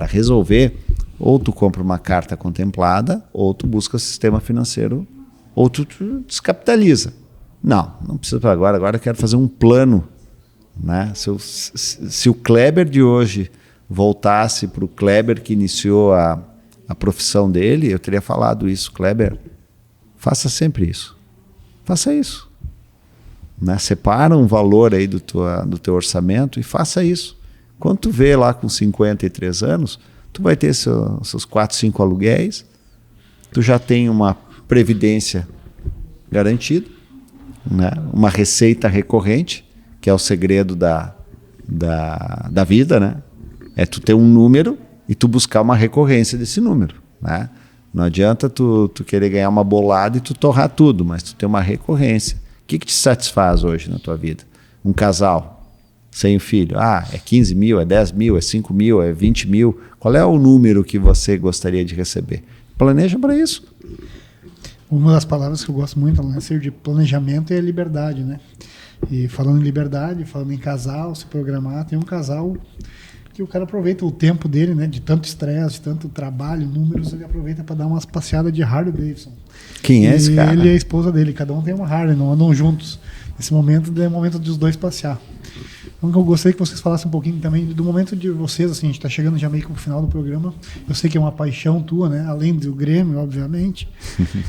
Resolver, ou tu compra uma carta contemplada, ou tu busca sistema financeiro, ou tu descapitaliza. Não precisa para agora eu quero fazer um plano. Né? Se o Kleber de hoje voltasse para o Kleber que iniciou a profissão dele, eu teria falado isso. Kleber, faça sempre isso. Faça isso. Né? Separa um valor aí do teu orçamento e faça isso. Quando tu vê lá com 53 anos, tu vai ter seus 4, 5 aluguéis, tu já tem uma previdência garantida, né? Uma receita recorrente, que é o segredo da vida, né? É tu ter um número e tu buscar uma recorrência desse número, né? Não adianta tu querer ganhar uma bolada e tu torrar tudo, mas tu ter uma recorrência. O que te satisfaz hoje na tua vida? Um casal sem filho. É 15 mil, é 10 mil, é 5 mil, é 20 mil. Qual é o número que você gostaria de receber? Planeja para isso. Uma das palavras que eu gosto muito no lance de planejamento é a liberdade, né? E falando em liberdade, falando em casal, se programar, tem um casal que o cara aproveita o tempo dele, né? De tanto estresse, de tanto trabalho, números, ele aproveita para dar umas passeadas de Harley Davidson. Quem é esse cara? Ele e a esposa dele, cada um tem uma Harley, não andam juntos. Esse momento é o momento dos dois passear. Então eu gostaria que vocês falassem um pouquinho também do momento de vocês, assim, a gente está chegando já meio que no final do programa. Eu sei que é uma paixão tua, né? Além do Grêmio, obviamente.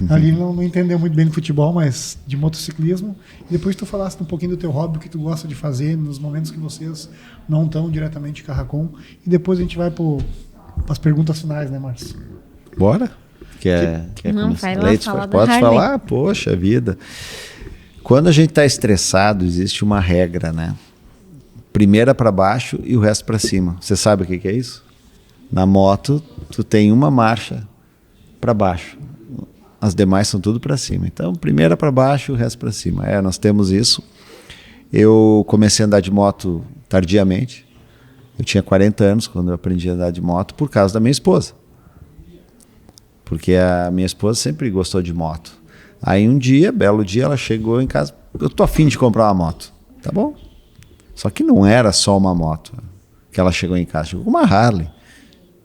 Ali não entendeu muito bem de futebol, mas de motociclismo. E depois tu falasse um pouquinho do teu hobby, o que tu gosta de fazer nos momentos que vocês não estão diretamente em Carracom. E depois a gente vai para as perguntas finais, né, Márcio? Bora? Quer não, começar? vai lá falar da Pode Harley. falar? Poxa vida. Quando a gente está estressado, existe uma regra, né? Primeira para baixo e o resto para cima. Você sabe o que é isso? Na moto, tu tem uma marcha para baixo. As demais são tudo para cima. Então, primeira para baixo e o resto para cima. Nós temos isso. Eu comecei a andar de moto tardiamente. Eu tinha 40 anos quando eu aprendi a andar de moto por causa da minha esposa. Porque a minha esposa sempre gostou de moto. Aí um dia, belo dia, ela chegou em casa. Eu tô afim de comprar uma moto. Tá bom? Só que não era só uma moto que ela chegou em casa. Chegou uma Harley.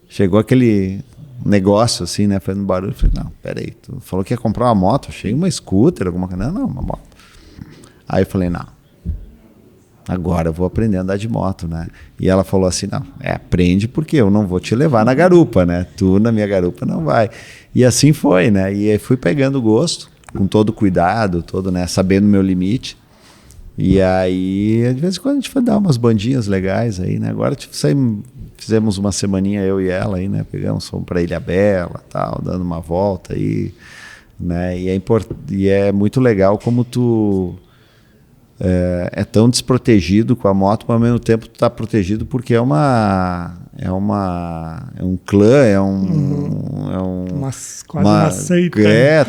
Chegou aquele negócio assim, né? Fazendo barulho. Eu falei, não, peraí. Tu falou que ia comprar uma moto. Achei uma scooter, alguma coisa. Não, uma moto. Aí eu falei, não. Agora eu vou aprender a andar de moto, né? E ela falou assim, não, aprende porque eu não vou te levar na garupa, né? Tu na minha garupa não vai. E assim foi, né? E aí fui pegando gosto, com todo cuidado, né? Sabendo o meu limite. E aí, de vez em quando a gente foi dar umas bandinhas legais aí, né? Agora fizemos uma semaninha eu e ela aí, né? Fomos para Ilhabela, tal, dando uma volta aí, né? E é muito legal como tu é tão desprotegido com a moto, mas ao mesmo tempo tu tá protegido porque é um clã, quase uma seita.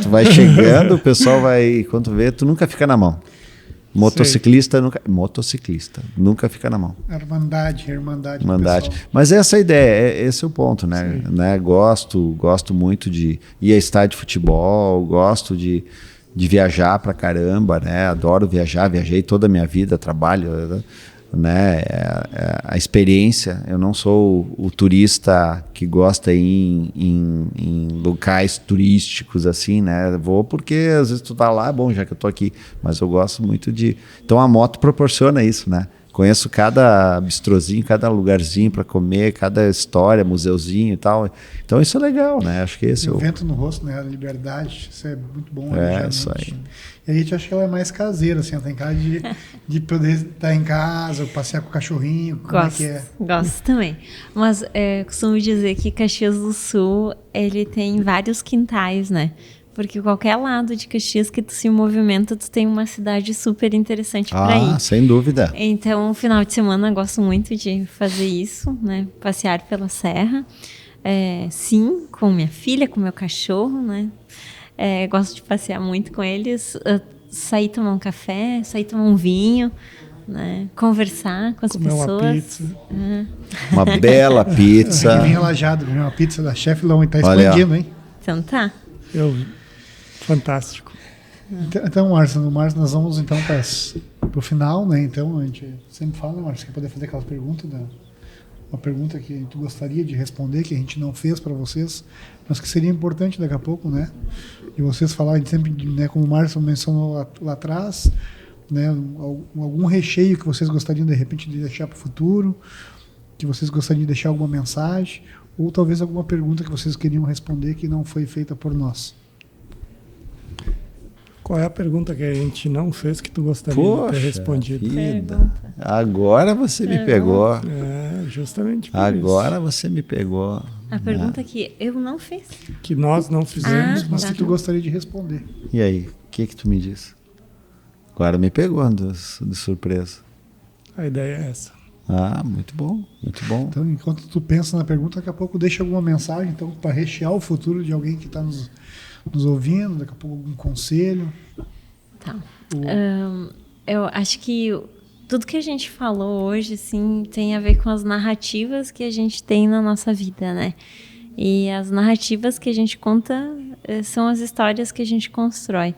Tu vai chegando, o pessoal vai, quando tu vê, tu nunca fica na mão. Motociclista nunca fica na mão. Irmandade. Mas essa é a ideia, esse é o ponto, né? Gosto muito de ir a estádio de futebol, gosto de viajar pra caramba, né? Adoro viajei toda a minha vida, trabalho, né? A experiência. Eu não sou o turista que gosta de ir em locais turísticos assim, né? Vou porque às vezes tu tá lá, bom, já que eu tô aqui, mas eu gosto muito de... Então a moto proporciona isso, né? Conheço cada bistrozinho, cada lugarzinho para comer, cada história, museuzinho e tal. Então isso é legal, né? Acho que esse o vento no rosto, né? A liberdade, isso é muito bom. Isso aí. E a gente acha que ela é mais caseira, assim, tem cara de poder estar em casa, passear com o cachorrinho, como é que é? Gosto também. Mas costumo dizer que Caxias do Sul, ele tem vários quintais, né? Porque qualquer lado de Caxias que tu se movimenta, tu tem uma cidade super interessante para ir. Sem dúvida. Então, no final de semana, eu gosto muito de fazer isso, né? Passear pela serra. Sim, com minha filha, com meu cachorro, né? Gosto de passear muito com eles. Sair tomar um café, sair tomar um vinho, né? Conversar com as pessoas. Uma pizza. Uma bela pizza. Aqui vem Alajado, uma pizza da Chef Long, tá expandindo, hein? Então tá. Fantástico. Então, Márcio, nós vamos então para o final, né? Então, a gente sempre fala, Márcio, que poder fazer aquela pergunta, uma pergunta que tu gostaria de responder, que a gente não fez para vocês, mas que seria importante daqui a pouco, né? E vocês falarem sempre, né, como o Márcio mencionou lá atrás, né, algum recheio que vocês gostariam, de repente, de deixar para o futuro, que vocês gostariam de deixar alguma mensagem, ou talvez alguma pergunta que vocês queriam responder que não foi feita por nós. Qual é a pergunta que a gente não fez que tu gostaria de ter respondido? Vida. Agora você me pegou. justamente por Agora você me pegou. A pergunta que eu não fiz. que nós não fizemos, Mas tá. que tu gostaria de responder. E aí, o que tu me diz? Agora me pegou de surpresa. a ideia é essa. Ah, muito bom, muito bom. Então, enquanto tu pensa na pergunta, daqui a pouco deixa alguma mensagem então, para rechear o futuro de alguém que está nos ouvindo, daqui a pouco algum conselho. Tá. Eu acho que tudo que a gente falou hoje, assim, tem a ver com as narrativas que a gente tem na nossa vida, né? E as narrativas que a gente conta são as histórias que a gente constrói.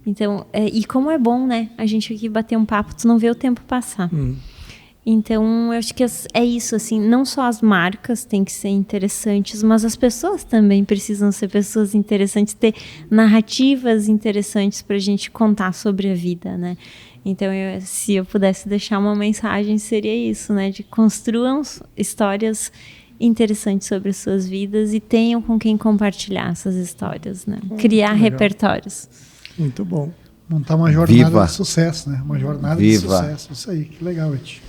Então, e como é bom, né? A gente aqui bater um papo, tu não vê o tempo passar. Então, eu acho que é isso, assim, não só as marcas têm que ser interessantes, mas as pessoas também precisam ser pessoas interessantes, ter narrativas interessantes para a gente contar sobre a vida, né? Então, se eu pudesse deixar uma mensagem, seria isso, né? De construam histórias interessantes sobre as suas vidas e tenham com quem compartilhar essas histórias, né? Criar repertórios. Muito bom. Montar uma jornada de sucesso, né? Uma jornada de sucesso. Isso aí, que legal, Eti.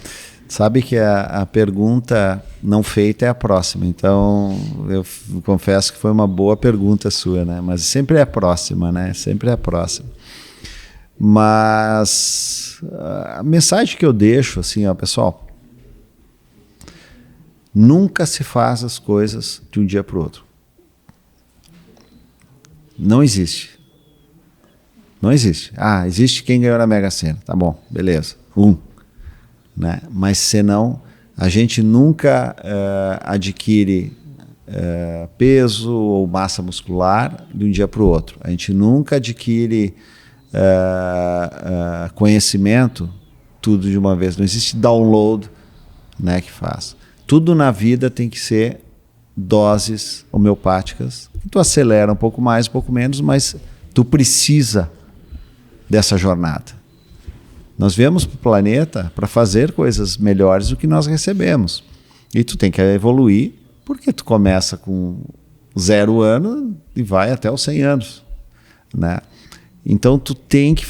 Sabe que a pergunta não feita é a próxima. Então, eu confesso que foi uma boa pergunta sua, né? Mas sempre é a próxima, né? Sempre é a próxima. Mas a mensagem que eu deixo, assim, ó, pessoal, nunca se faz as coisas de um dia para o outro. Não existe. Não existe. Ah, existe quem ganhou na Mega Sena. Tá bom, beleza. Né? Mas senão, a gente nunca adquire peso ou massa muscular de um dia para o outro. A gente nunca adquire conhecimento tudo de uma vez. Não existe download, né, que faz. Tudo na vida tem que ser doses homeopáticas. Tu acelera um pouco mais, um pouco menos, mas tu precisa dessa jornada. Nós viemos para o planeta para fazer coisas melhores do que nós recebemos. E tu tem que evoluir, porque tu começa com 0 ano e vai até os 100 anos. Né? Então tu tem que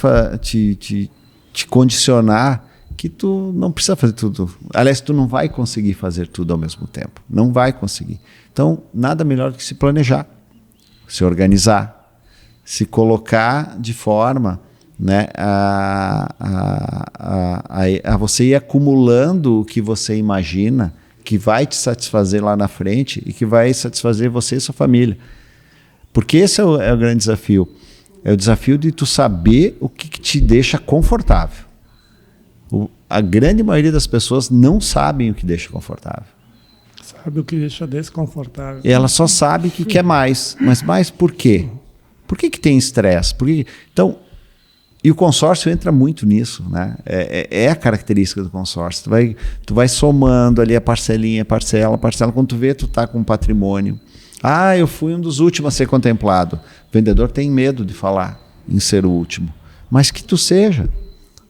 te condicionar que tu não precisa fazer tudo. Aliás, tu não vai conseguir fazer tudo ao mesmo tempo. Não vai conseguir. Então, nada melhor do que se planejar, se organizar, se colocar de forma, né, a você ir acumulando o que você imagina que vai te satisfazer lá na frente e que vai satisfazer você e sua família. Porque esse é o grande desafio. É o desafio de tu saber o que te deixa confortável. A grande maioria das pessoas não sabem o que deixa confortável. Sabe o que deixa desconfortável. Ela só sabe que quer mais. Mas mais por quê? Por que tem estresse? Então, e o consórcio entra muito nisso, né? É a característica do consórcio. Tu vai somando ali a parcelinha, parcela. Quando tu vê, tu tá com um patrimônio. Ah, eu fui um dos últimos a ser contemplado. O vendedor tem medo de falar em ser o último. Mas que tu seja.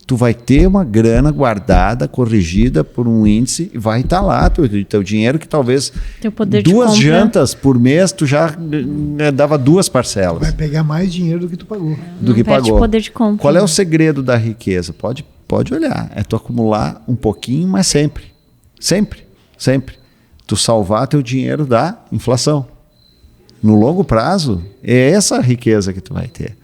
Tu vai ter uma grana guardada, corrigida por um índice, e vai estar lá teu dinheiro que talvez Teu poder 2 de compra. jantas por mês tu já dava 2 parcelas. Vai pegar mais dinheiro do que tu pagou. Do que perde pagou. poder de compra. Qual é o segredo da riqueza? Pode olhar. É tu acumular um pouquinho, mas sempre. Sempre. Sempre. Tu salvar teu dinheiro da inflação. No longo prazo, é essa a riqueza que tu vai ter,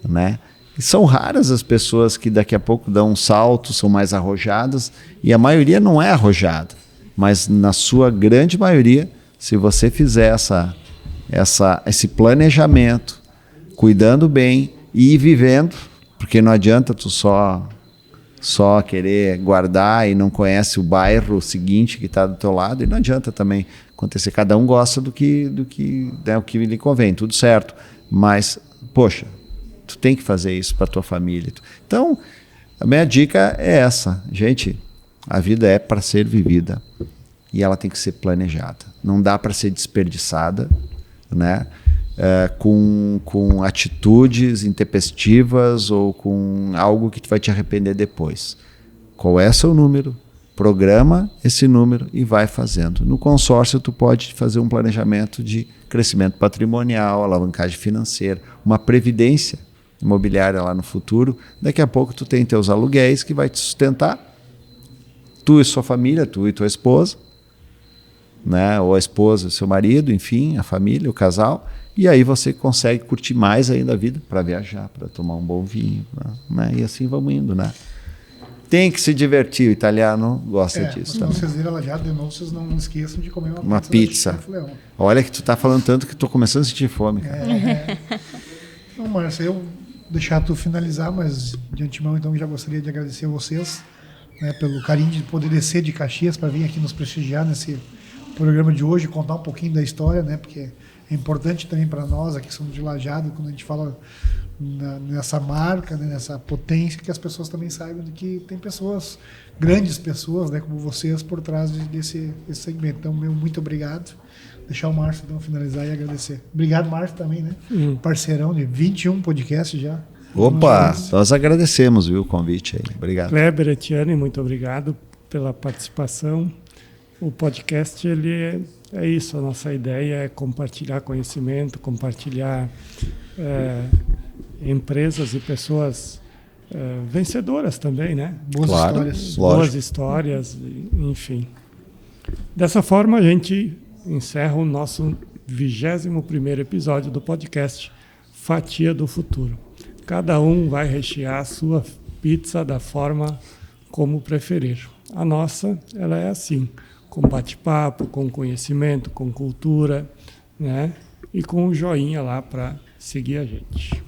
né? E são raras as pessoas que daqui a pouco dão um salto, são mais arrojadas, e a maioria não é arrojada. Mas na sua grande maioria, se você fizer esse planejamento, cuidando bem e ir vivendo, porque não adianta tu só querer guardar e não conhece o bairro seguinte que está do teu lado, e não adianta também acontecer. Cada um gosta do que né, o que lhe convém, tudo certo. Mas, poxa, tu tem que fazer isso para tua família. Então, a minha dica é essa. Gente, a vida é para ser vivida e ela tem que ser planejada. Não dá para ser desperdiçada, né? Com atitudes intempestivas ou com algo que tu vai te arrepender depois. Qual é o seu número? Programa esse número e vai fazendo. No consórcio tu pode fazer um planejamento de crescimento patrimonial, alavancagem financeira, uma previdência imobiliária lá no futuro. Daqui a pouco tu tem teus aluguéis que vai te sustentar, tu e sua família, tu e tua esposa, né? Ou a esposa, o seu marido, enfim, a família, o casal. E aí você consegue curtir mais ainda a vida para viajar, para tomar um bom vinho, né? E assim vamos indo, né? Tem que se divertir, o italiano gosta disso. Se vocês viram ela já de novo, vocês não esqueçam de comer uma pizza. Olha que tu tá falando tanto que estou começando a sentir fome. Não, Márcia, eu deixar tu finalizar, mas de antemão então já gostaria de agradecer a vocês, né, pelo carinho de poder descer de Caxias para vir aqui nos prestigiar nesse programa de hoje, contar um pouquinho da história, né, porque é importante também para nós aqui que somos de Lajeado, quando a gente fala nessa marca, né, nessa potência, que as pessoas também saibam de que tem pessoas, grandes pessoas, né, como vocês, por trás desse segmento. Então, meu muito obrigado. Deixar o Márcio então finalizar e agradecer. Obrigado, Márcio, também, né? Parceirão de 21 podcasts já. Opa, nós agradecemos, viu, o convite aí. Obrigado. Kleber, Etienne, muito obrigado pela participação. O podcast, ele é isso, a nossa ideia é compartilhar conhecimento, compartilhar empresas e pessoas vencedoras também, né? Boas histórias. Boas histórias, enfim. Dessa forma, a gente encerra o nosso 21º episódio do podcast Fatia do Futuro. Cada um vai rechear a sua pizza da forma como preferir. A nossa, ela é assim, com bate-papo, com conhecimento, com cultura, né? E com o joinha lá para seguir a gente.